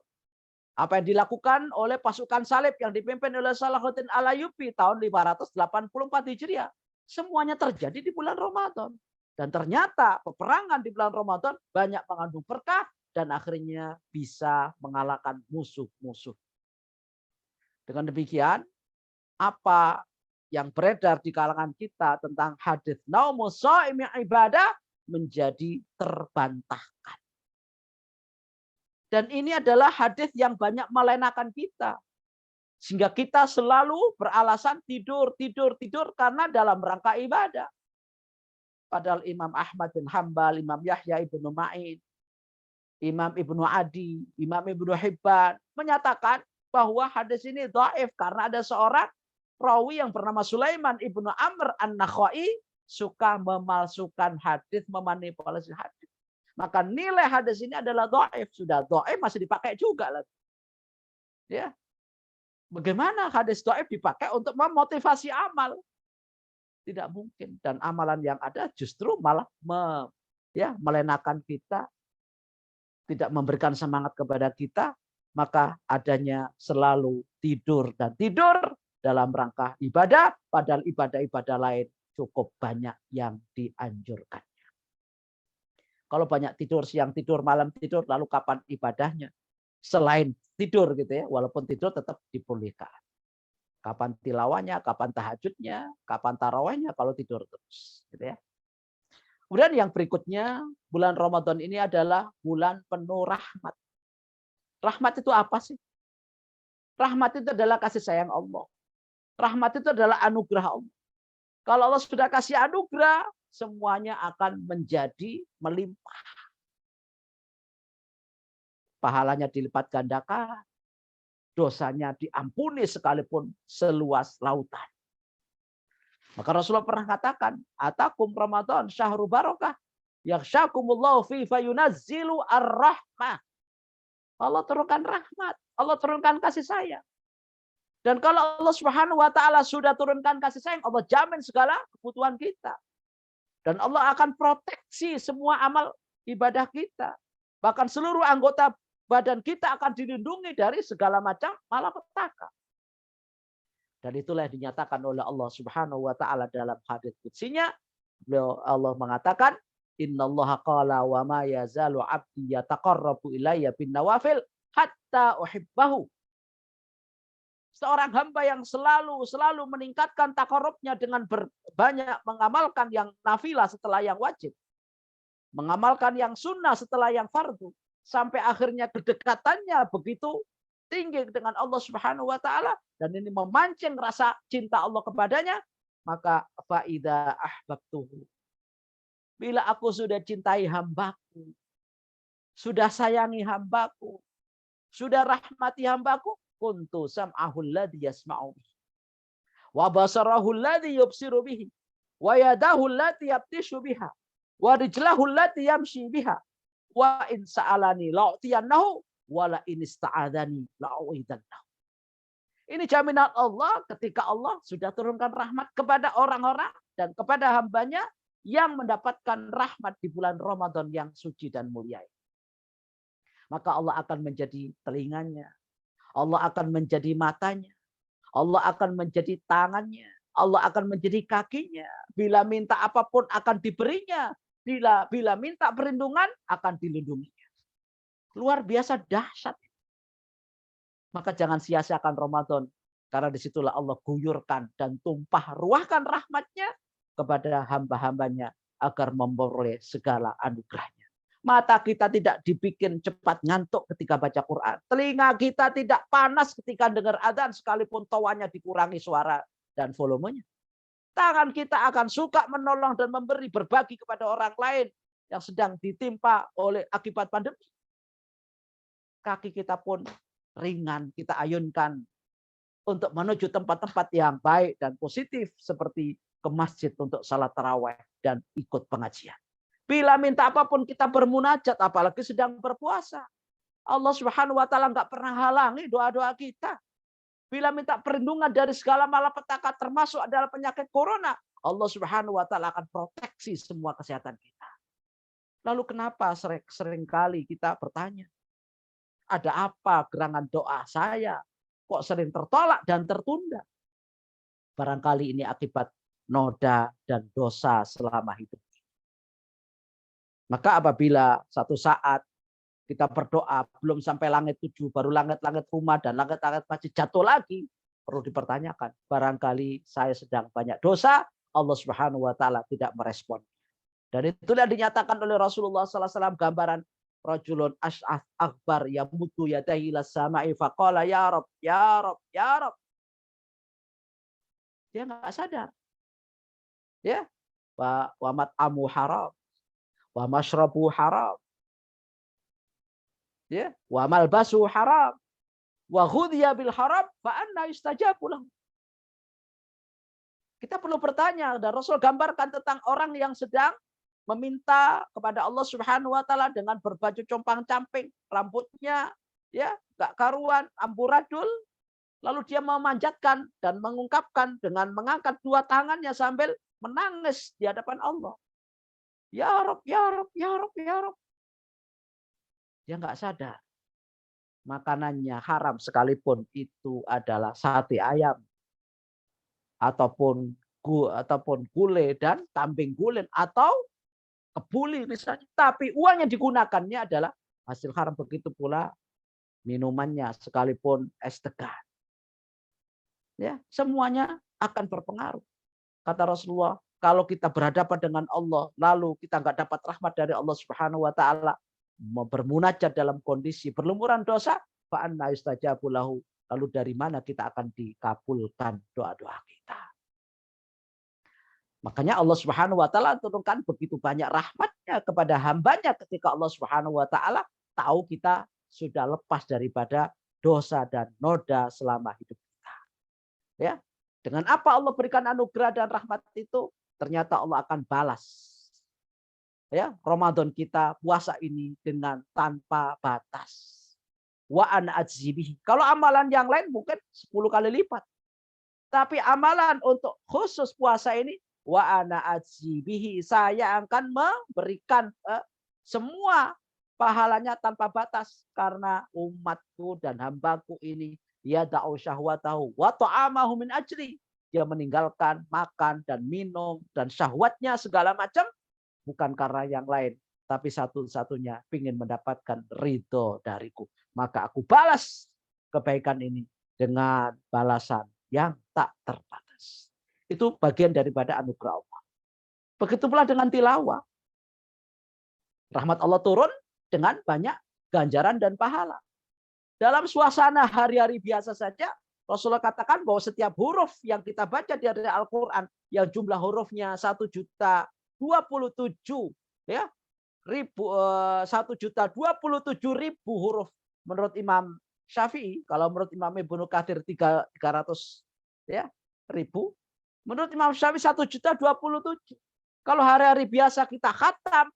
Apa yang dilakukan oleh pasukan salib yang dipimpin oleh Salahuddin Al-Ayyubi tahun 584 Hijriah. Semuanya terjadi di bulan Ramadan. Dan ternyata peperangan di bulan Ramadan banyak mengandung berkah dan akhirnya bisa mengalahkan musuh-musuh. Dengan demikian, apa yang beredar di kalangan kita tentang hadis naumus shaimi ibadah menjadi terbantahkan. Dan ini adalah hadis yang banyak melenakan kita. Sehingga kita selalu beralasan tidur karena dalam rangka ibadah. Padahal Imam Ahmad bin Hambal, Imam Yahya ibnu Ma'in, Imam Ibnu Adi, Imam Ibnu Hibban menyatakan bahwa hadis ini dhaif karena ada seorang rawi yang bernama Sulaiman ibnu Amr an-Nakhai suka memalsukan hadis, memanipulasi hadis. Maka nilai hadis ini adalah dhaif. Sudah dhaif masih dipakai juga lagi. Ya. Bagaimana hadis dhaif dipakai untuk memotivasi amal? Tidak mungkin. Dan amalan yang ada justru malah melenakan kita, tidak memberikan semangat kepada kita, maka adanya selalu tidur dan tidur dalam rangka ibadah, padahal ibadah-ibadah lain cukup banyak yang dianjurkan. Kalau banyak tidur, siang tidur, malam tidur, lalu kapan ibadahnya? Selain tidur gitu ya, walaupun tidur tetap dipulihkan. Kapan tilawahnya, kapan tahajudnya, kapan tarawihnya kalau tidur terus. Gitu ya. Kemudian yang berikutnya, bulan Ramadan ini adalah bulan penuh rahmat. Rahmat itu apa sih? Rahmat itu adalah kasih sayang Allah. Rahmat itu adalah anugerah Allah. Kalau Allah sudah kasih anugerah, semuanya akan menjadi melimpah. Pahalanya dilipat gandakan, dosanya diampuni sekalipun seluas lautan. Maka Rasulullah pernah katakan, atakum Ramadan syahrul barakah, yakhsyakumullahu fi fayunazzilu ar-rahmah. Allah turunkan rahmat, Allah turunkan kasih sayang. Dan kalau Allah Subhanahu wa taala sudah turunkan kasih sayang, Allah jamin segala kebutuhan kita. Dan Allah akan proteksi semua amal ibadah kita. Bahkan seluruh anggota badan kita akan dilindungi dari segala macam malapetaka. Dan itulah yang dinyatakan oleh Allah Subhanahu wa taala dalam hadits qudsinya. Allah mengatakan, "Innallaha qala wa ma yazalu 'abdi yataqarrabu ilayya bin nawafil hatta uhibbahu." Seorang hamba yang selalu meningkatkan takarrubnya dengan banyak mengamalkan yang nafilah setelah yang wajib. Mengamalkan yang sunnah setelah yang fardu. Sampai akhirnya kedekatannya begitu tinggi dengan Allah Subhanahu wa taala dan ini memancing rasa cinta Allah kepadanya, maka faida ahbabtuhu. Bila aku sudah cintai hambaku, sudah sayangi hambaku, sudah rahmati hambaku, kuntu sam'ahu alladhi yasma'u bihi wa basarahu alladhi yubsiru bihi wa yadahu allati yabtishu biha wa rijlahu allati yamshi biha wa in sa'alani la'utiyannahu wala in ista'adani la'uidannahu. Ini jaminan Allah ketika Allah sudah turunkan rahmat kepada orang-orang dan kepada hambanya yang mendapatkan rahmat di bulan Ramadan yang suci dan mulia. Maka Allah akan menjadi telinganya, Allah akan menjadi matanya, Allah akan menjadi tangannya, Allah akan menjadi kakinya. Bila minta apapun akan diberinya, bila minta perlindungan akan dilindunginya. Luar biasa dahsyat. Maka jangan sia-siakan Ramadan. Karena disitulah Allah guyurkan dan tumpah ruahkan rahmatnya kepada hamba-hambanya agar memperoleh segala anugerahnya. Mata kita tidak dibikin cepat ngantuk ketika baca Quran. Telinga kita tidak panas ketika dengar adzan sekalipun tawanya dikurangi suara dan volumenya. Tangan kita akan suka menolong dan memberi berbagi kepada orang lain yang sedang ditimpa oleh akibat pandemi. Kaki kita pun ringan kita ayunkan untuk menuju tempat-tempat yang baik dan positif seperti ke masjid untuk salat tarawih dan ikut pengajian. Bila minta apapun kita bermunajat, apalagi sedang berpuasa. Allah Subhanahu wa taala enggak pernah halangi doa-doa kita. Bila minta perlindungan dari segala malapetaka termasuk adalah penyakit corona, Allah Subhanahu wa taala akan proteksi semua kesehatan kita. Lalu kenapa seringkali kita bertanya, ada apa gerangan doa saya kok sering tertolak dan tertunda? Barangkali ini akibat noda dan dosa selama hidup. Maka apabila satu saat kita berdoa belum sampai langit 7, baru langit-langit rumah dan langit-langit masjid jatuh lagi, perlu dipertanyakan. Barangkali saya sedang banyak dosa, Allah Subhanahu wa taala tidak merespon. Dan itulah dinyatakan oleh Rasulullah sallallahu alaihi wasallam gambaran rajulun ash'ath akbar yamutu yadahi ila sama'i faqala ya Rabb ya Rabb ya Rabb. Dia enggak sadar. Ya. Wa mat'amu haram. Wa mashrabu haram. Ya, wa malbasu haram. Wa ghudhiya bil haram fa anna yustajabu lahu. Kita perlu bertanya, dan Rasul gambarkan tentang orang yang sedang meminta kepada Allah Subhanahu wa taala dengan berbaju compang-camping, rambutnya ya enggak karuan, amburadul, lalu dia memanjatkan dan mengungkapkan dengan mengangkat dua tangannya sambil menangis di hadapan Allah. Ya Rabb, ya Rabb, ya Rabb, ya Rabb. Dia enggak sadar. Makanannya haram sekalipun itu adalah sate ayam ataupun gulai dan kambing guling atau kebuli misalnya, tapi uang yang digunakannya adalah hasil haram. Begitu pula minumannya sekalipun es tegar. Ya, semuanya akan berpengaruh. Kata Rasulullah, kalau kita berhadapan dengan Allah lalu kita enggak dapat rahmat dari Allah Subhanahu wa taala, bermunajat dalam kondisi berlumuran dosa, fa anna yustajabu lahu, lalu dari mana kita akan dikabulkan doa-doa kita? Makanya Allah Subhanahu wa taala turunkan begitu banyak rahmatnya kepada hambanya ketika Allah Subhanahu wa taala tahu kita sudah lepas daripada dosa dan noda selama hidup kita. Ya. Dengan apa Allah berikan anugerah dan rahmat itu? Ternyata Allah akan balas. Ya, Ramadan kita puasa ini dengan tanpa batas. Wa ana ajzibihi. Kalau amalan yang lain mungkin 10 kali lipat. Tapi amalan untuk khusus puasa ini wa ana ajzibihi, saya akan memberikan semua pahalanya tanpa batas karena umatku dan hambaku ini Ya da'u syahwatahu wa ta'amahu min ajli. Dia meninggalkan makan dan minum dan syahwatnya segala macam bukan karena yang lain, tapi satu-satunya ingin mendapatkan ridho dariku. Maka aku balas kebaikan ini dengan balasan yang tak terbatas. Itu bagian daripada anugerah Allah. Begitu pula dengan tilawah. Rahmat Allah turun dengan banyak ganjaran dan pahala. Dalam suasana hari-hari biasa saja, Rasulullah katakan bahwa setiap huruf yang kita baca dari Al-Quran, yang jumlah hurufnya 1.027.000 ya, 1.027.000 huruf menurut Imam Syafi'i. Kalau menurut Imam Ibnu Katsir 300 ya, ribu. Menurut Imam Syafi'i 1.027.000. Kalau hari-hari biasa kita khatam,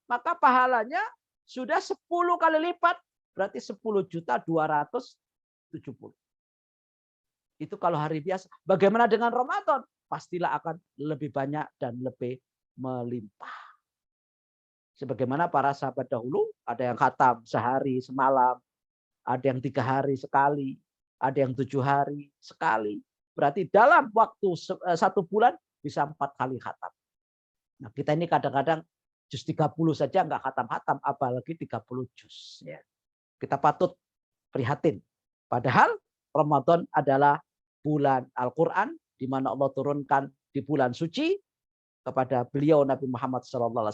maka pahalanya sudah 10 kali lipat, berarti 10.270. Itu kalau hari biasa. Bagaimana dengan Ramadan? Pastilah akan lebih banyak dan lebih melimpah. Sebagaimana para sahabat dahulu, ada yang khatam sehari semalam, ada yang 3 hari sekali, ada yang 7 hari sekali. Berarti dalam waktu 1 bulan bisa 4 kali khatam. Nah, kita ini kadang-kadang juz 30 saja nggak khatam-khatam, apalagi 30 juz. Ya. Kita patut prihatin. Padahal Ramadan adalah bulan Al-Quran, di mana Allah turunkan di bulan suci kepada beliau Nabi Muhammad SAW.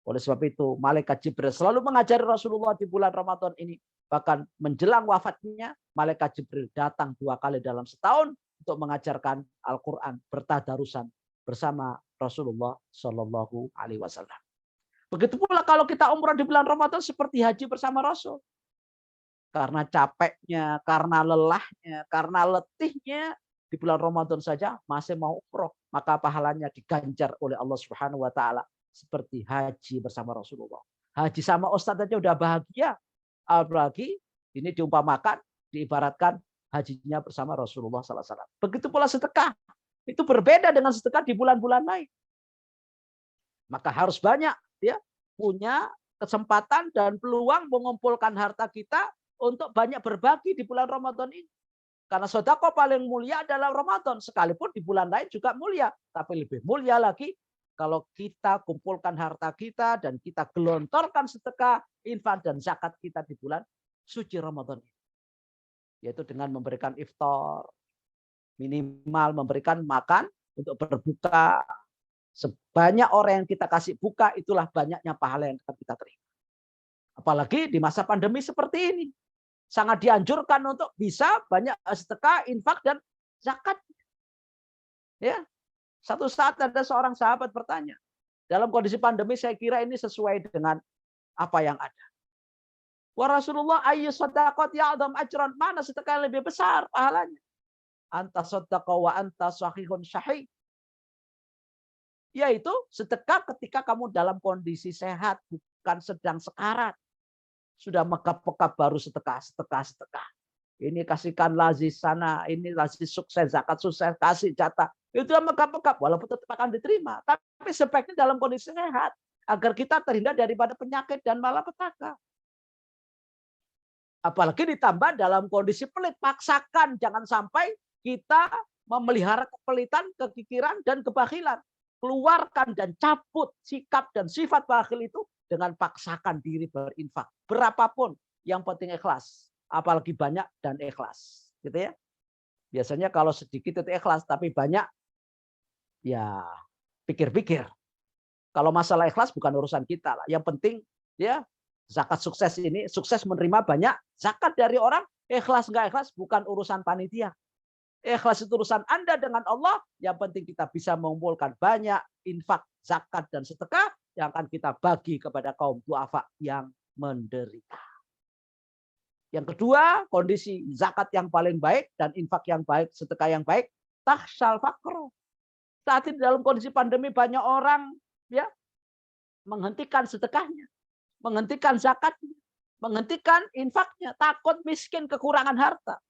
Oleh sebab itu, Malaikat Jibril selalu mengajari Rasulullah di bulan Ramadan ini. Bahkan menjelang wafatnya, Malaikat Jibril datang 2 kali dalam setahun untuk mengajarkan Al-Quran, bertadarusan bersama Rasulullah Shallallahu Alaihi Wasallam. Begitu pula kalau kita umrah di bulan Ramadan seperti haji bersama Rasul. Karena capeknya, karena lelahnya, karena letihnya di bulan Ramadan saja masih mau umroh, maka pahalanya diganjar oleh Allah Subhanahu wa taala seperti haji bersama Rasulullah. Haji sama ustadz aja udah bahagia, apalagi ini diumpamakan, diibaratkan hajinya bersama Rasulullah sallallahu alaihi wasallam. Begitu pula sedekah. Itu berbeda dengan sedekah di bulan-bulan lain. Maka harus banyak ya punya kesempatan dan peluang mengumpulkan harta kita untuk banyak berbagi di bulan Ramadan ini. Karena sedekah paling mulia adalah Ramadan. Sekalipun di bulan lain juga mulia. Tapi lebih mulia lagi kalau kita kumpulkan harta kita dan kita gelontorkan sedekah, infak dan zakat kita di bulan suci Ramadan ini. Yaitu dengan memberikan iftar, minimal memberikan makan untuk berbuka. Sebanyak orang yang kita kasih buka, itulah banyaknya pahala yang akan kita terima. Apalagi di masa pandemi seperti ini. Sangat dianjurkan untuk bisa banyak sedekah, infak, dan zakat. Ya, satu saat ada seorang sahabat bertanya, dalam kondisi pandemi saya kira ini sesuai dengan apa yang ada. Wa Rasulullah ayyu shadaqat ya'dham ajran, mana sedekah yang lebih besar pahalanya? Anta shadaqah wa anta sahihun syahih. Yaitu sedekah ketika kamu dalam kondisi sehat, bukan sedang sekarat. Sudah megap-megap baru sedekah. Ini kasihkan lazis sana, ini lazis sukses, zakat sukses, kasih jatah. Itu megap-megap, walaupun tetap akan diterima. Tapi sebaiknya dalam kondisi sehat, agar kita terhindar daripada penyakit dan malapetaka. Apalagi ditambah dalam kondisi pelit, paksakan. Jangan sampai kita memelihara kepelitan, kekikiran, dan kebakhilan. Keluarkan dan cabut sikap dan sifat bakhil itu dengan paksakan diri berinfak. Berapapun, yang penting ikhlas. Apalagi banyak dan ikhlas. Gitu ya. Biasanya kalau sedikit itu ikhlas, tapi banyak, ya pikir-pikir. Kalau masalah ikhlas bukan urusan kita lah. Yang penting ya zakat sukses ini, sukses menerima banyak zakat dari orang, ikhlas nggak ikhlas bukan urusan panitia. Ikhlas itu urusan Anda dengan Allah. Yang penting kita bisa mengumpulkan banyak infak, zakat, dan sedekah yang akan kita bagi kepada kaum duafa yang menderita. Yang kedua, kondisi zakat yang paling baik dan infak yang baik, sedekah yang baik, takhsyal faqr. Saat ini dalam kondisi pandemi banyak orang ya menghentikan sedekahnya, menghentikan zakatnya, menghentikan infaknya, takut miskin, kekurangan harta.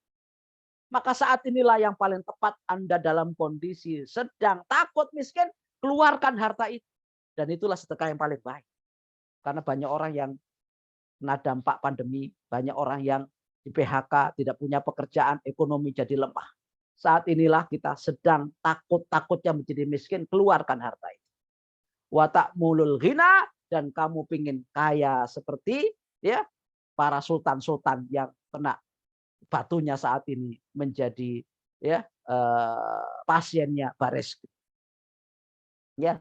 Maka saat inilah yang paling tepat Anda dalam kondisi sedang takut miskin, keluarkan harta itu. Dan itulah sedekah yang paling baik. Karena banyak orang yang kena dampak pandemi, banyak orang yang di PHK, tidak punya pekerjaan, ekonomi jadi lemah. Saat inilah kita sedang takut-takutnya menjadi miskin, keluarkan harta itu. Wa ta'mulul ghina, dan kamu pingin kaya seperti ya para sultan-sultan yang kena batunya saat ini menjadi ya pasiennya Baris. Ya,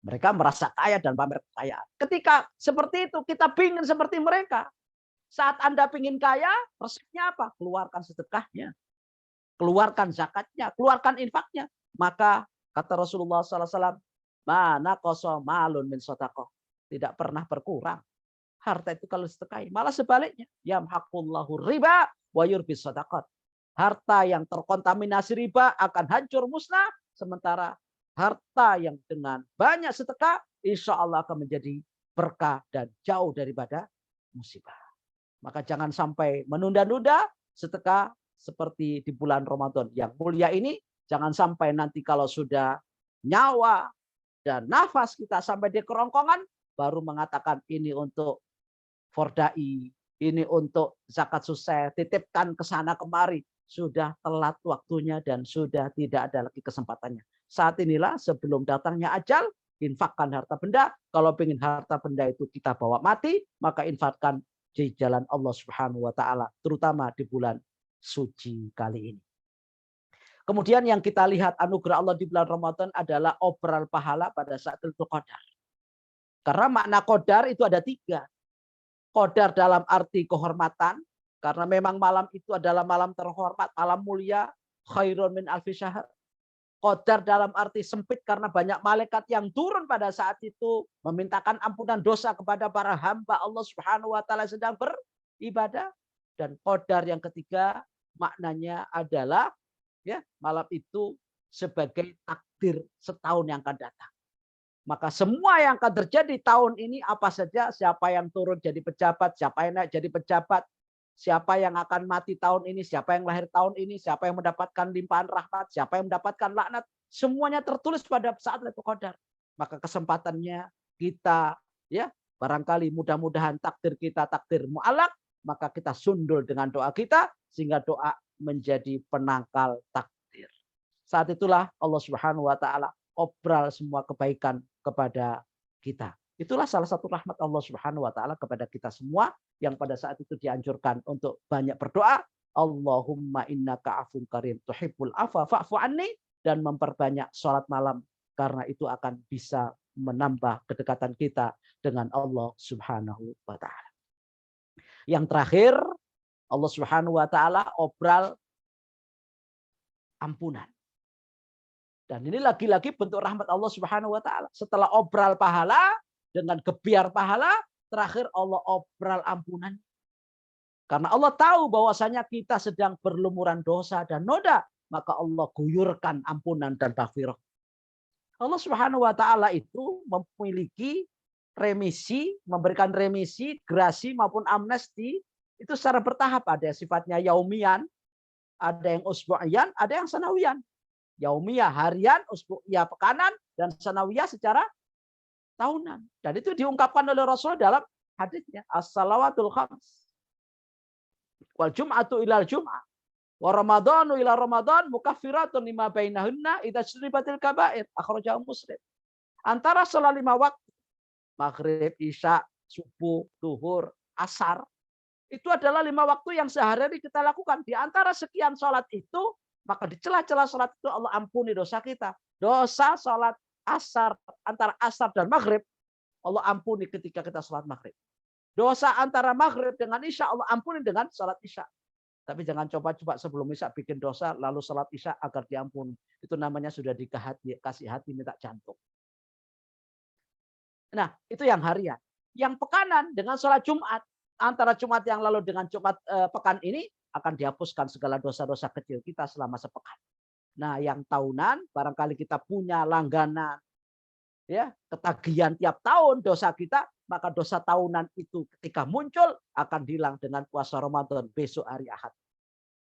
mereka merasa kaya dan pamer kekayaan. Ketika seperti itu, kita pingin seperti mereka. Saat Anda pingin kaya, resepnya apa? Keluarkan sedekahnya, keluarkan zakatnya, keluarkan infaknya. Maka kata Rasulullah SAW, mana kosong malun min sodakoh, tidak pernah berkurang harta itu kalau sedekahi. Malah sebaliknya, yamhaqullahu riba wa yurbis sadaqat. Harta yang terkontaminasi riba akan hancur musnah, sementara harta yang dengan banyak sedekah insya Allah akan menjadi berkah dan jauh daripada musibah. Maka jangan sampai menunda-nunda sedekah seperti di bulan Ramadan yang mulia ini. Jangan sampai nanti kalau sudah nyawa dan nafas kita sampai di kerongkongan baru mengatakan ini untuk fordai, ini untuk zakat susah, titipkan ke sana kemari. Sudah telat waktunya dan sudah tidak ada lagi kesempatannya. Saat inilah sebelum datangnya ajal, infakkan harta benda. Kalau ingin harta benda itu kita bawa mati, maka infakkan di jalan Allah Subhanahu wa taala, terutama di bulan suci kali ini. Kemudian yang kita lihat anugerah Allah di bulan Ramadan adalah obral pahala pada saat Lailatul Qadar. Karena makna qadar itu ada 3. Qadar dalam arti kehormatan, karena memang malam itu adalah malam terhormat, malam mulia, khairun min alfi syahr. Qadar dalam arti sempit karena banyak malaikat yang turun pada saat itu memintakan ampunan dosa kepada para hamba Allah Subhanahu wa taala sedang beribadah. Dan qadar yang ketiga maknanya adalah ya malam itu sebagai takdir setahun yang akan datang. Maka semua yang akan terjadi tahun ini apa saja, siapa yang turun jadi pejabat, siapa yang naik jadi pejabat, siapa yang akan mati tahun ini, siapa yang lahir tahun ini, siapa yang mendapatkan limpahan rahmat, siapa yang mendapatkan laknat, semuanya tertulis pada saat Lailatul Qadar. Maka kesempatannya kita ya barangkali mudah-mudahan takdir kita takdir mu'alaq, maka kita sundul dengan doa kita sehingga doa menjadi penangkal takdir. Saat itulah Allah Subhanahu wa taala obral semua kebaikan kepada kita. Itulah salah satu rahmat Allah Subhanahu wa taala kepada kita semua yang pada saat itu dianjurkan untuk banyak berdoa, Allahumma innaka afun karim tuhibbul afwa fa'fu anni, dan memperbanyak sholat malam karena itu akan bisa menambah kedekatan kita dengan Allah Subhanahu wa taala. Yang terakhir, Allah Subhanahu wa taala obral ampunan. Dan ini lagi-lagi bentuk rahmat Allah Subhanahu wa taala. Setelah obral pahala dengan gebiar pahala, terakhir Allah obral ampunan. Karena Allah tahu bahwasanya kita sedang berlumuran dosa dan noda, maka Allah guyurkan ampunan dan maghfirah. Allah Subhanahu wa taala itu memiliki remisi, memberikan remisi, grasi maupun amnesti itu secara bertahap. Ada yang sifatnya yaumian, ada yang usbu'iyan, ada yang sanawiyan. Yaumiyah harian, usbu'iyah pekanan, dan sanawiyah secara tahunan. Dan itu diungkapkan oleh Rasul dalam hadisnya, as-salawatul khams wal jum'atu ilal jum'ah wa ramadhanu ila ramadan mukaffiratun lima bainahunna idza syribatil kaba'ir, akhrajahu Muslim. Antara salat 5 waktu, maghrib, isya, subuh, zuhur, asar, itu adalah 5 waktu yang sehari-hari kita lakukan. Di antara sekian salat itu, maka di celah-celah salat itu Allah ampuni dosa kita. Dosa salat asar, antara asar dan maghrib, Allah ampuni ketika kita salat maghrib. Dosa antara maghrib dengan isya, Allah ampuni dengan salat isya. Tapi jangan coba-coba sebelum isya bikin dosa, lalu salat isya agar diampuni. Itu namanya sudah dikasih hati minta jantung. Nah, itu yang harian. Yang pekanan dengan salat Jumat, antara Jumat yang lalu dengan Jumat pekan ini, akan dihapuskan segala dosa-dosa kecil kita selama sepekan. Nah, yang tahunan barangkali kita punya langganan ya, ketagihan tiap tahun dosa kita, maka dosa tahunan itu ketika muncul akan hilang dengan puasa Ramadan besok hari Ahad.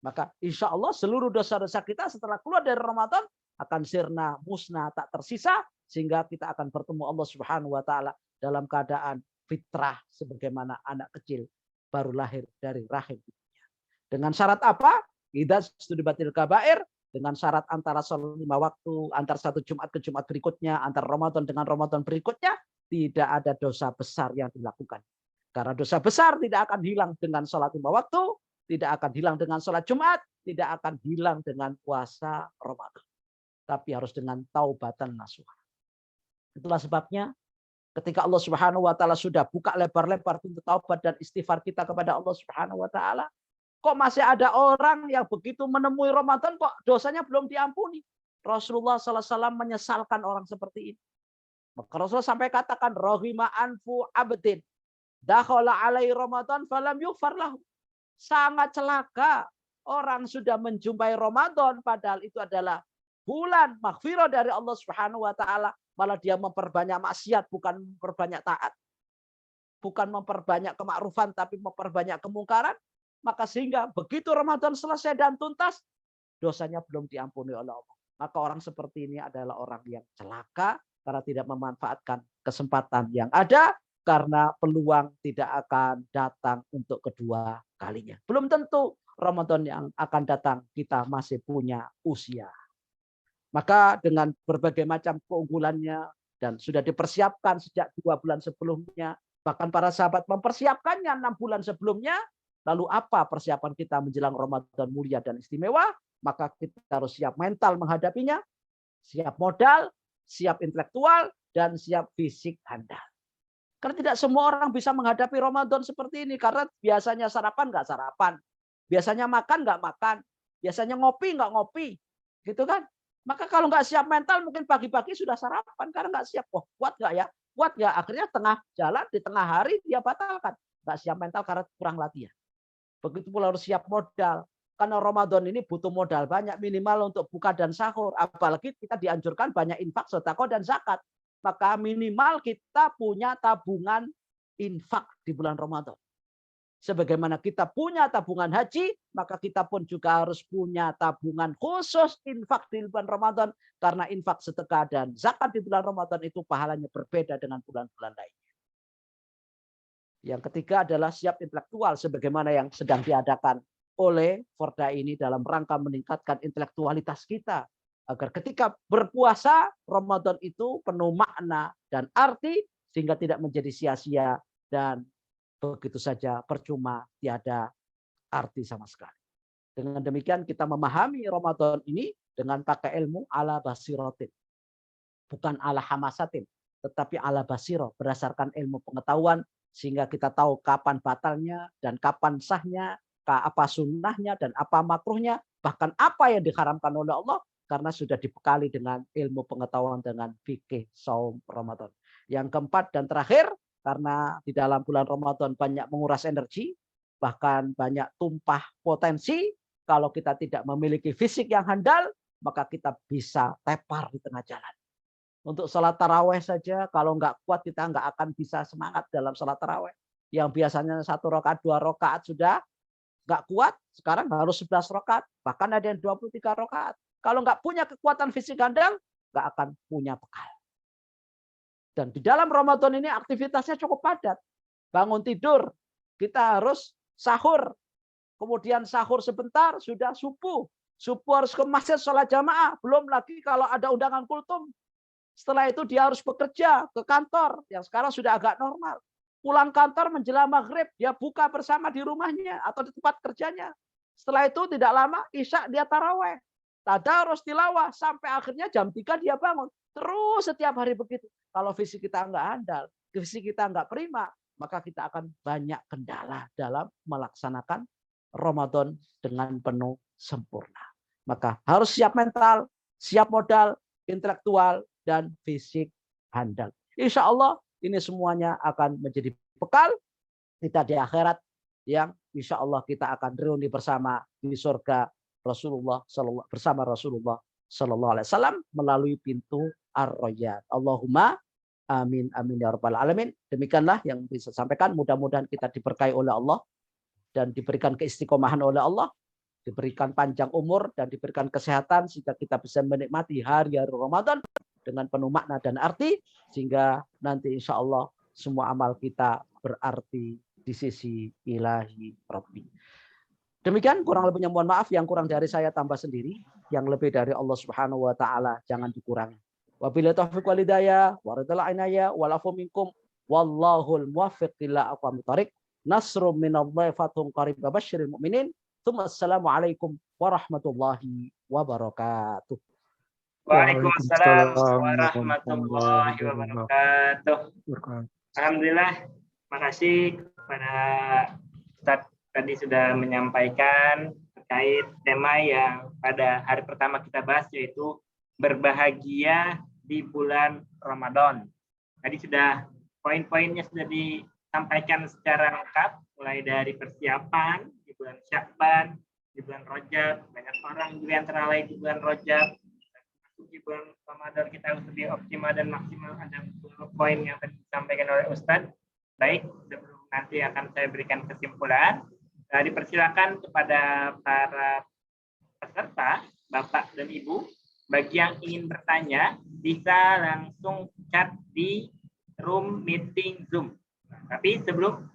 Maka insya Allah seluruh dosa-dosa kita setelah keluar dari Ramadan akan sirna, musnah, tak tersisa, sehingga kita akan bertemu Allah Subhanahu wa taala dalam keadaan fitrah sebagaimana anak kecil baru lahir dari rahim. Dengan syarat apa? Idza studibatil kabair, dengan syarat antara sholat 5 waktu, antara satu Jumat ke Jumat berikutnya, antara Ramadan dengan Ramadan berikutnya, tidak ada dosa besar yang dilakukan. Karena dosa besar tidak akan hilang dengan sholat 5 waktu, tidak akan hilang dengan sholat Jumat, tidak akan hilang dengan puasa Ramadan. Tapi harus dengan taubatan nasuha. Itulah sebabnya ketika Allah Subhanahu wa taala sudah buka lebar-lebar pintu taubat dan istighfar kita kepada Allah Subhanahu wa taala, kok masih ada orang yang begitu menemui Ramadan kok dosanya belum diampuni? Rasulullah SAW menyesalkan orang seperti ini. Maka Rasulullah sampai katakan, rahima anfu abdin dakhala alai Ramadan falam yughfar lahu. Sangat celaka orang sudah menjumpai Ramadan padahal itu adalah bulan maghfirah dari Allah Subhanahu wa taala, malah dia memperbanyak maksiat bukan memperbanyak taat. Bukan memperbanyak kemakrufan tapi memperbanyak kemungkaran, maka sehingga begitu Ramadan selesai dan tuntas, dosanya belum diampuni oleh Allah. Maka orang seperti ini adalah orang yang celaka karena tidak memanfaatkan kesempatan yang ada, karena peluang tidak akan datang untuk kedua kalinya. Belum tentu Ramadan yang akan datang kita masih punya usia. Maka dengan berbagai macam keunggulannya dan sudah dipersiapkan sejak 2 bulan sebelumnya, bahkan para sahabat mempersiapkannya 6 bulan sebelumnya, lalu apa persiapan kita menjelang Ramadan mulia dan istimewa? Maka kita harus siap mental menghadapinya, siap modal, siap intelektual, dan siap fisik handal. Karena tidak semua orang bisa menghadapi Ramadan seperti ini. Karena biasanya sarapan nggak sarapan. Biasanya makan nggak makan. Biasanya ngopi nggak ngopi. Gitu kan? Maka kalau nggak siap mental mungkin pagi-pagi sudah sarapan. Karena nggak siap. Wah, kuat nggak ya? Kuat nggak? Akhirnya tengah jalan, di tengah hari dia batalkan. Nggak siap mental karena kurang latihan. Begitu pula harus siap modal. Karena Ramadan ini butuh modal banyak minimal untuk buka dan sahur. Apalagi kita dianjurkan banyak infak, sedekah, dan zakat. Maka minimal kita punya tabungan infak di bulan Ramadan. Sebagaimana kita punya tabungan haji, maka kita pun juga harus punya tabungan khusus infak di bulan Ramadan. Karena infak, sedekah, dan zakat di bulan Ramadan itu pahalanya berbeda dengan bulan-bulan lainnya. Yang ketiga adalah siap intelektual, sebagaimana yang sedang diadakan oleh Forda ini dalam rangka meningkatkan intelektualitas kita. Agar ketika berpuasa, Ramadan itu penuh makna dan arti, sehingga tidak menjadi sia-sia dan begitu saja percuma, tiada arti sama sekali. Dengan demikian kita memahami Ramadan ini dengan pakai ilmu ala basiratin. Bukan ala hamasatin, tetapi ala basiro, berdasarkan ilmu pengetahuan, sehingga kita tahu kapan batalnya dan kapan sahnya, apa sunnahnya dan apa makruhnya, bahkan apa yang diharamkan oleh Allah, karena sudah dibekali dengan ilmu pengetahuan dengan fikih saum Ramadan. Yang keempat dan terakhir, karena di dalam bulan Ramadan banyak menguras energi, bahkan banyak tumpah potensi. Kalau kita tidak memiliki fisik yang handal, maka kita bisa tepar di tengah jalan. Untuk sholat taraweh saja, kalau nggak kuat kita nggak akan bisa semangat dalam sholat taraweh. Yang biasanya 1 rakaat, 2 rakaat sudah nggak kuat, sekarang harus 11 rakaat. Bahkan ada yang 23 rakaat. Kalau nggak punya kekuatan fisik handal, nggak akan punya bekal. Dan di dalam Ramadan ini aktivitasnya cukup padat. Bangun tidur, kita harus sahur. Kemudian sahur sebentar, sudah subuh. Subuh harus ke masjid sholat jamaah. Belum lagi kalau ada undangan kultum. Setelah itu dia harus bekerja ke kantor, yang sekarang sudah agak normal. Pulang kantor menjelang maghrib, dia buka bersama di rumahnya atau di tempat kerjanya. Setelah itu tidak lama, isya dia taraweh. Tadarus tilawah, sampai akhirnya jam 3 dia bangun. Terus setiap hari begitu. Kalau fisik kita nggak handal, fisik kita nggak prima, maka kita akan banyak kendala dalam melaksanakan Ramadan dengan penuh sempurna. Maka harus siap mental, siap modal, intelektual, dan fisik handal. Insya Allah ini semuanya akan menjadi bekal kita di akhirat, yang insya Allah kita akan reuni bersama di surga Rasulullah bersama Rasulullah Sallallahu Alaihi Wasallam melalui pintu Ar-Rayyan. Allahumma amin amin ya rabbal alamin. Demikianlah yang bisa sampaikan. Mudah-mudahan kita diberkahi oleh Allah dan diberikan keistiqomahan oleh Allah, diberikan panjang umur dan diberikan kesehatan sehingga kita bisa menikmati hari-hari Ramadan dengan penuh makna dan arti, sehingga nanti insya Allah semua amal kita berarti di sisi ilahi Rabbi. Demikian kurang lebihnya mohon maaf, yang kurang dari saya tambah sendiri, yang lebih dari Allah Subhanahu wa taala jangan dikurangi. Wabillahi taufiq wal hidayah, waradul inayah, walafu minkum, wallahul muwaffiq ila aqwamit thoriq. Nasrum minallahi fathun qarib basyiril mu'minin. Assalamualaikum warahmatullahi wabarakatuh. Waalaikumsalam warahmatullahi wabarakatuh. Alhamdulillah, makasih kepada Ustadz tadi sudah menyampaikan terkait tema yang pada hari pertama kita bahas, yaitu berbahagia di bulan Ramadan. Tadi sudah poin-poinnya sudah disampaikan secara lengkap, mulai dari persiapan di bulan Sya'ban, di bulan Rajab, banyak orang juga yang terlalai di bulan Rajab. Di bulan Ramadan kita harus lebih optimal dan maksimal. Ada beberapa poin yang tadi disampaikan oleh Ustadz. Baik, sebelum nanti akan saya berikan kesimpulan, dipersilakan kepada para peserta, Bapak dan Ibu, bagi yang ingin bertanya, bisa langsung chat di room meeting Zoom. Tapi sebelum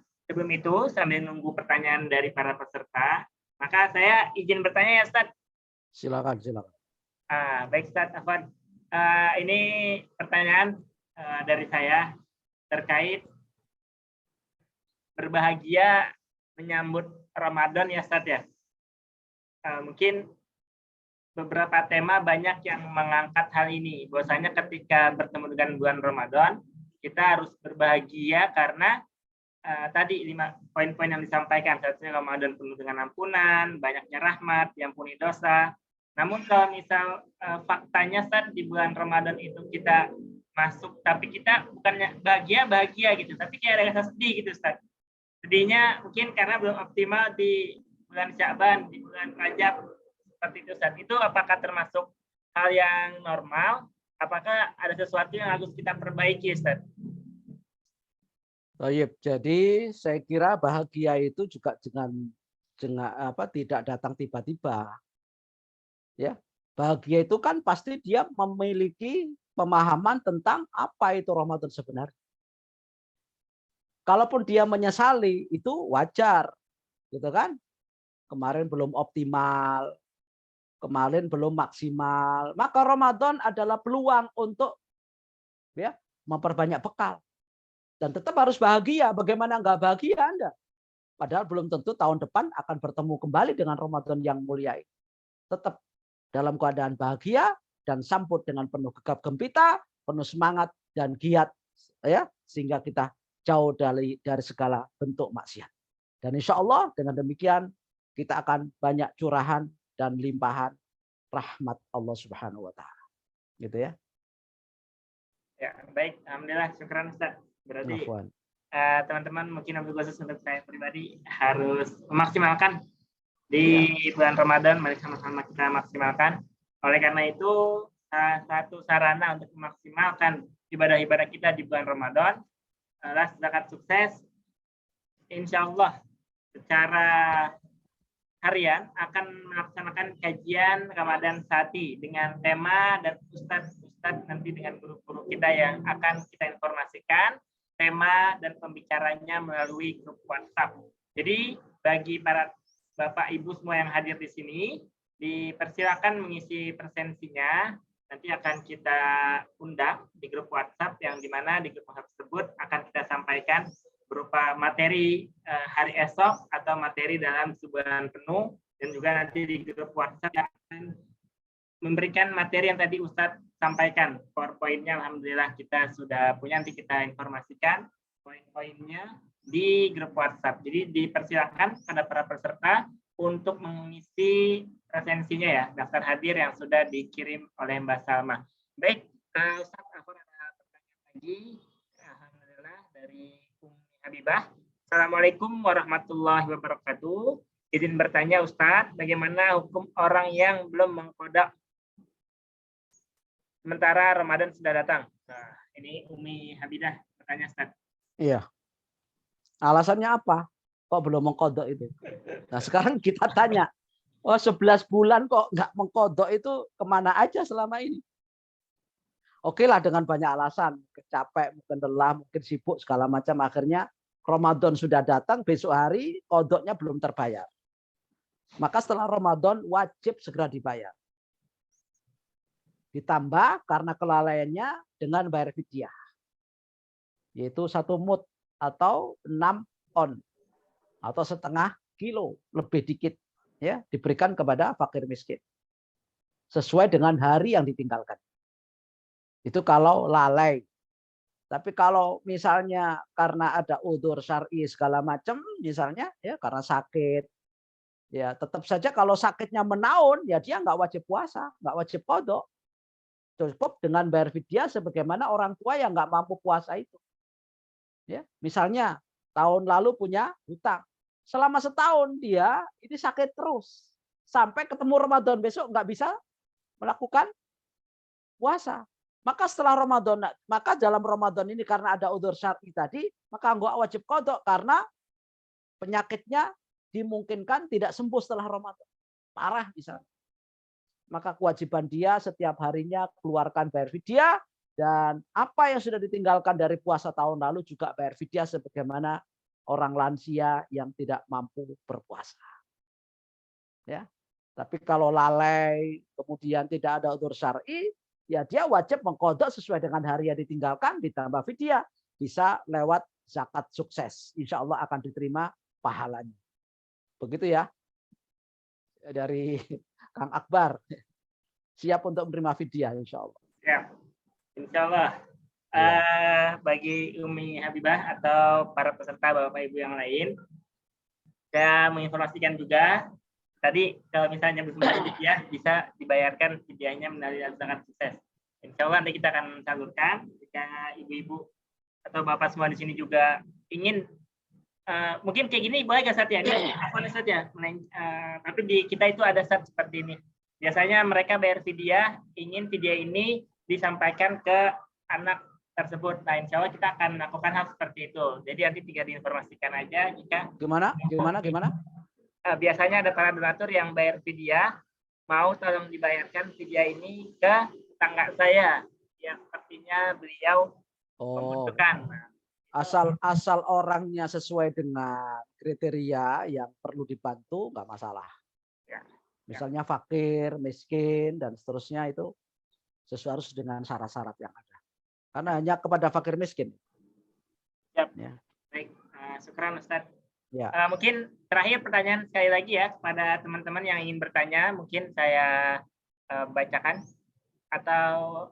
itu, sambil nunggu pertanyaan dari para peserta, maka saya izin bertanya ya, Ustadz. Silakan. Baik, Ustadz Afwan. Ini pertanyaan dari saya terkait berbahagia menyambut Ramadan ya, Ustadz ya. Mungkin beberapa tema banyak yang mengangkat hal ini. Bahwasanya ketika bertemu dengan bulan Ramadan, kita harus berbahagia karena tadi 5 poin-poin yang disampaikan. Satunya Ramadan penuh dengan ampunan, banyaknya rahmat, diampuni dosa. Namun kalau misal faktanya saat di bulan Ramadan itu kita masuk, tapi kita bukannya bahagia gitu, tapi kayak ada rasa sedih gitu, Ustaz. Sedihnya mungkin karena belum optimal di bulan Sya'ban, di bulan Rajab, seperti itu, Ustaz. Itu apakah termasuk hal yang normal? Apakah ada sesuatu yang harus kita perbaiki, Ustaz? Baik, jadi saya kira bahagia itu juga tidak datang tiba-tiba. Ya, bahagia itu kan pasti dia memiliki pemahaman tentang apa itu Ramadan sebenarnya. Kalaupun dia menyesali itu wajar, gitu kan? Kemarin belum optimal, kemarin belum maksimal. Maka Ramadan adalah peluang untuk ya memperbanyak bekal. Dan tetap harus bahagia. Bagaimana nggak bahagia Anda? Padahal belum tentu tahun depan akan bertemu kembali dengan Ramadan yang mulia. Tetap dalam keadaan bahagia dan sambut dengan penuh gegap gempita, penuh semangat dan giat, ya, sehingga kita jauh dari segala bentuk maksiat. Dan insya Allah dengan demikian kita akan banyak curahan dan limpahan rahmat Allah Subhanahu Wa Taala. Gitu ya. Ya, baik. Alhamdulillah, syukran Ustaz. Berarti teman-teman mungkin ambil khusus untuk saya pribadi harus memaksimalkan di bulan Ramadan. Mari sama-sama kita maksimalkan. Oleh karena itu, satu sarana untuk memaksimalkan ibadah-ibadah kita di bulan Ramadan adalah zakat sukses. Insya Allah secara harian akan melaksanakan kajian Ramadan Sati dengan tema dan Ustadz nanti dengan guru-guru kita yang akan kita informasikan tema dan pembicaranya melalui grup WhatsApp. Jadi bagi para Bapak Ibu semua yang hadir di sini, dipersilakan mengisi presensinya. Nanti akan kita undang di grup WhatsApp yang dimana di grup WhatsApp tersebut akan kita sampaikan berupa materi hari esok atau materi dalam sebulan penuh, dan juga nanti di grup WhatsApp yang akan memberikan materi yang tadi Ustadz sampaikan. PowerPoint-nya alhamdulillah kita sudah punya, nanti kita informasikan poin-poinnya di grup WhatsApp. Jadi dipersilakan pada para peserta untuk mengisi presensinya ya, daftar hadir yang sudah dikirim oleh Mbak Salma. Baik, Ustadz, aku ada pertanyaan lagi. Alhamdulillah dari Umi Habibah. Assalamualaikum warahmatullahi wabarakatuh. Izin bertanya Ustadz, bagaimana hukum orang yang belum mengqadha sementara Ramadan sudah datang? Nah, ini Umi Habibah bertanya Ustadz. Iya. Alasannya apa? Kok belum mengqadha itu? Nah, sekarang kita tanya. Oh, 11 bulan kok nggak mengqadha itu kemana aja selama ini? Oke lah, dengan banyak alasan, capek, mungkin lelah, mungkin sibuk, segala macam. Akhirnya Ramadan sudah datang, besok hari qadhanya belum terbayar. Maka setelah Ramadan wajib segera dibayar. Ditambah karena kelalaiannya dengan bayar fidyah. Yaitu 1 mud atau 6 on. Atau setengah kilo, lebih dikit. Ya, diberikan kepada fakir miskin. Sesuai dengan hari yang ditinggalkan. Itu kalau lalai. Tapi kalau misalnya karena ada udzur syar'i segala macam, misalnya ya karena sakit, ya tetap saja kalau sakitnya menaun, ya dia nggak wajib puasa, nggak wajib qadha. Cukup dengan bayar fidyah sebagaimana orang tua yang nggak mampu puasa itu. Ya, misalnya tahun lalu punya hutang, selama setahun dia ini sakit terus, sampai ketemu Ramadan besok nggak bisa melakukan puasa. Maka setelah Ramadan, maka dalam Ramadan ini karena ada udzur syar'i tadi, maka enggak wajib qadha karena penyakitnya dimungkinkan tidak sembuh setelah Ramadan. Parah misalnya. Maka kewajiban dia setiap harinya keluarkan bayar fidyah, dan apa yang sudah ditinggalkan dari puasa tahun lalu juga bayar fidyah sebagaimana orang lansia yang tidak mampu berpuasa. Ya. Tapi kalau lalai kemudian tidak ada udzur syar'i, ya dia wajib mengqadha sesuai dengan hari yang ditinggalkan ditambah fidyah. Bisa lewat zakat sukses. Insya Allah akan diterima pahalanya. Begitu ya. Dari Kang Akbar. Siap untuk menerima fidyah insya Allah. Ya, insya Allah. Bagi Umi Habibah atau para peserta Bapak Ibu yang lain, saya menginformasikan juga tadi kalau misalnya belum fidyah bisa dibayarkan fidyahnya melalui zakat sukses. Insya Allah nanti kita akan salurkan jika ibu-ibu atau bapak semua di sini juga ingin mungkin kayak gini boleh nggak Satya? Apa nih Satya? Tapi di kita itu ada stat seperti ini. Biasanya mereka bayar fidyah, ingin fidyah ini disampaikan ke anak tersebut. Nah, insya Allah kita akan melakukan hal seperti itu. Jadi nanti tinggal diinformasikan aja jika Gimana? Biasanya ada para donatur yang bayar fidyah, mau tolong dibayarkan fidyah ini ke tetangga saya yang sepertinya beliau membutuhkan. Asal orangnya sesuai dengan kriteria yang perlu dibantu, nggak masalah. Ya. Misalnya fakir, miskin, dan seterusnya itu sesuai harus dengan syarat-syarat yang ada. Karena hanya kepada fakir miskin. Siap. Ya. Baik, syukran Ustaz. Ya. Mungkin terakhir pertanyaan sekali lagi ya kepada teman-teman yang ingin bertanya, mungkin saya bacakan atau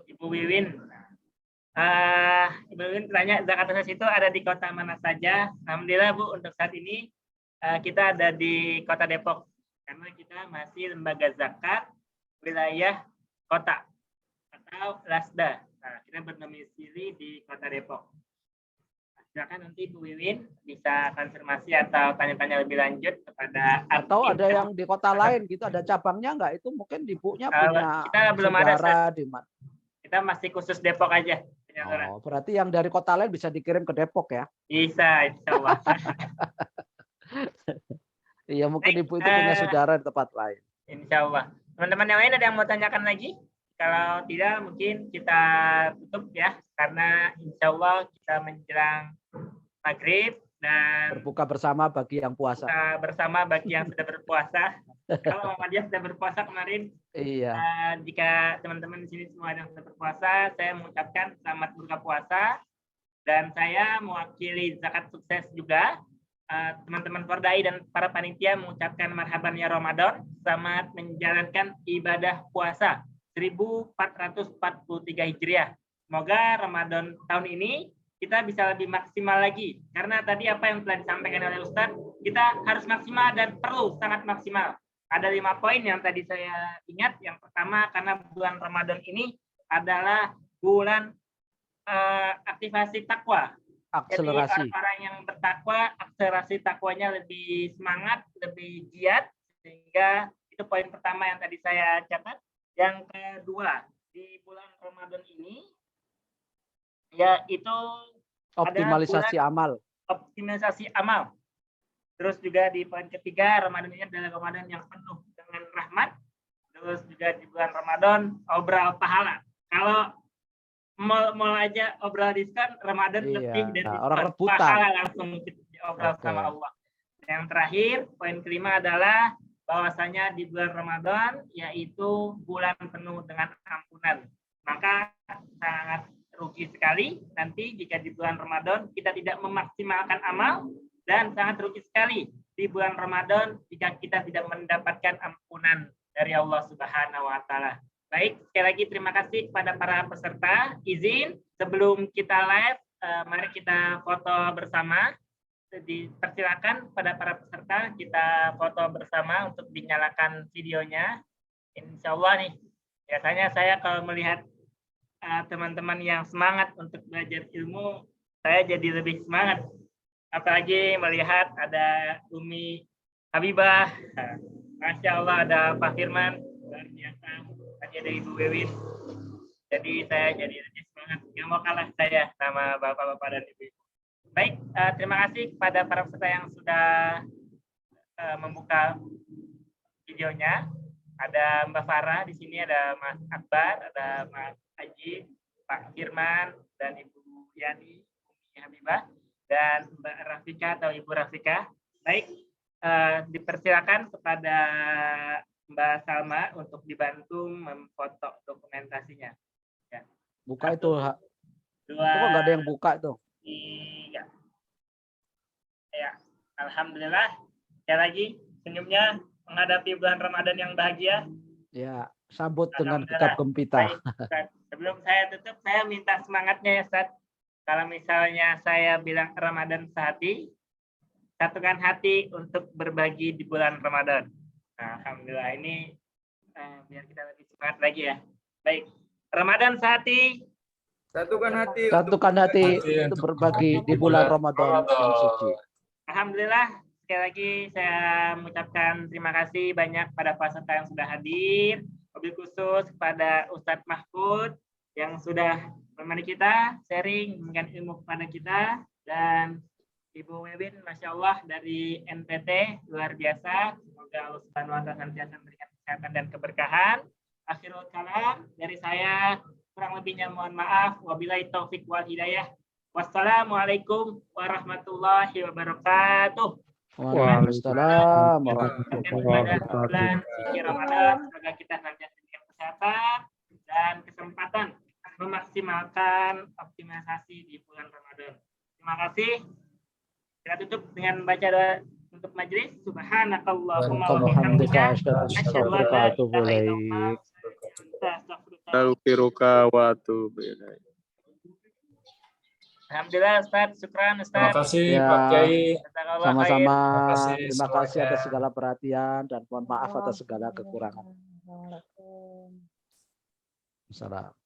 Ibu Wiwin. Ibu Wiwin bertanya, zakat sukses itu ada di kota mana saja? Alhamdulillah Bu, untuk saat ini kita ada di Kota Depok karena kita masih lembaga zakat wilayah kota atau Lasda. Nah, kita berdomisili di Kota Depok. Silakan nanti Bu Wiwin bisa konfirmasi atau tanya-tanya lebih lanjut kepada atau ada yang di kota lain gitu, ada cabangnya enggak? Itu mungkin ibunya punya kita belum saudara di mana? Kita masih khusus Depok aja. Oh, berarti yang dari kota lain bisa dikirim ke Depok ya? Bisa, insya Allah. Iya, mungkin ibu itu punya saudara di tempat lain. Insya Allah. Teman-teman yang lain ada yang mau tanyakan lagi? Kalau tidak, mungkin kita tutup ya, karena insya Allah kita menjelang maghrib dan berbuka bersama bagi yang puasa. Bersama bagi yang sudah berpuasa. Kalau Muhammadiyah sudah berpuasa kemarin, iya. Jika teman-teman di sini semua yang sudah berpuasa, saya mengucapkan selamat berbuka puasa, dan saya mewakili zakat sukses juga. Teman-teman Fordai dan para panitia mengucapkan marhaban ya Ramadan, selamat menjalankan ibadah puasa 1443 Hijriah. Semoga Ramadan tahun ini kita bisa lebih maksimal lagi. Karena tadi apa yang telah disampaikan oleh Ustadz, kita harus maksimal dan perlu sangat maksimal. Ada 5 poin yang tadi saya ingat. Yang pertama, karena bulan Ramadan ini adalah bulan aktivasi takwa. Akselerasi. Jadi orang-orang yang bertakwa, akselerasi takwanya lebih semangat, lebih giat. Sehingga itu poin pertama yang tadi saya catat. Yang kedua, di bulan Ramadan ini, yaitu optimalisasi amal. Optimalisasi amal. Terus juga di poin ketiga, Ramadan ini adalah Ramadan yang penuh dengan rahmat. Terus juga di bulan Ramadan, obral pahala. Kalau mal aja obral diskon, Ramadan lebih dari orang rebutan. pahala langsung diobrol Oke. sama Allah. Yang terakhir, poin kelima adalah bahwasanya di bulan Ramadan yaitu bulan penuh dengan ampunan. Maka sangat rugi sekali nanti jika di bulan Ramadan kita tidak memaksimalkan amal, dan sangat rugi sekali di bulan Ramadan jika kita tidak mendapatkan ampunan dari Allah Subhanahu wa taala. Baik, sekali lagi terima kasih kepada para peserta. Izin sebelum kita live, mari kita foto bersama. Dipersilakan pada para peserta kita foto bersama untuk dinyalakan videonya. Insya Allah nih, biasanya saya kalau melihat teman-teman yang semangat untuk belajar ilmu, saya jadi lebih semangat. Apalagi melihat ada Umi Habibah, Masya Allah, ada Pak Firman, luar biasa, ada Ibu Wewin. Jadi saya jadi lebih semangat. Nggak mau kalah saya sama bapak-bapak dan ibu-ibu. Baik, terima kasih kepada para peserta yang sudah membuka videonya. Ada Mbak Farah di sini, ada Mas Akbar, ada Mas Haji, Pak Firman, dan Ibu Yani, Umi Habibah, dan Mbak Rafika atau Ibu Rafika. Baik, dipersilakan kepada Mbak Salma untuk dibantu memfoto dokumentasinya. Ya. Buka itu. Dua, Itu kok nggak ada yang buka tuh. Iya. Ya, alhamdulillah. Sekali lagi senyumnya menghadapi bulan Ramadan yang bahagia. Ya, sambut dengan Alhamdulillah. gegap gempita. Baik, Ustaz. Sebelum saya tutup, saya minta semangatnya ya, Ustaz. Kalau misalnya saya bilang Ramadan sehati, satukan hati untuk berbagi di bulan Ramadan. Nah, alhamdulillah ini biar kita lebih semangat lagi ya. Baik, Ramadan sehati. Satukan hati. Satukan hati Hati untuk untuk berbagi di bulan Ramadan yang suci. Alhamdulillah, sekali lagi saya mengucapkan terima kasih banyak pada peserta yang sudah hadir. Wabil khusus kepada Ustadz Mahfud yang sudah menemani kita, sharing, memberikan ilmu kepada kita. Dan Ibu Wewin, Masya Allah, dari NTT, luar biasa. Semoga Allah Subhanahu wa Ta'ala senantiasa memberikan kesehatan dan keberkahan. Akhirul kalam dari saya, kurang lebihnya mohon maaf. Wabillahi taufik wal hidayah. Wassalamualaikum warahmatullahi wabarakatuh. Waalaikumsalam warahmatullahi wabarakatuh. Bulan suci Ramadan, semoga kita senantiasa diberikan kesehatan dan kesempatan memaksimalkan optimalisasi di bulan Ramadan. Terima kasih. Kita tutup dengan baca doa untuk majelis. Subhanakallahumma wa bihamdika asyhadu an la ilaha illallah. Astaghfiruka wa atubu ilaik. Alhamdulillah, Ustaz. Syukran, Terima Ustaz. kasih Ya. Pak Kiai. Jazakallah Sama-sama. khair. Terima kasih semuanya. atas segala perhatian dan mohon maaf atas segala kekurangan. Salam.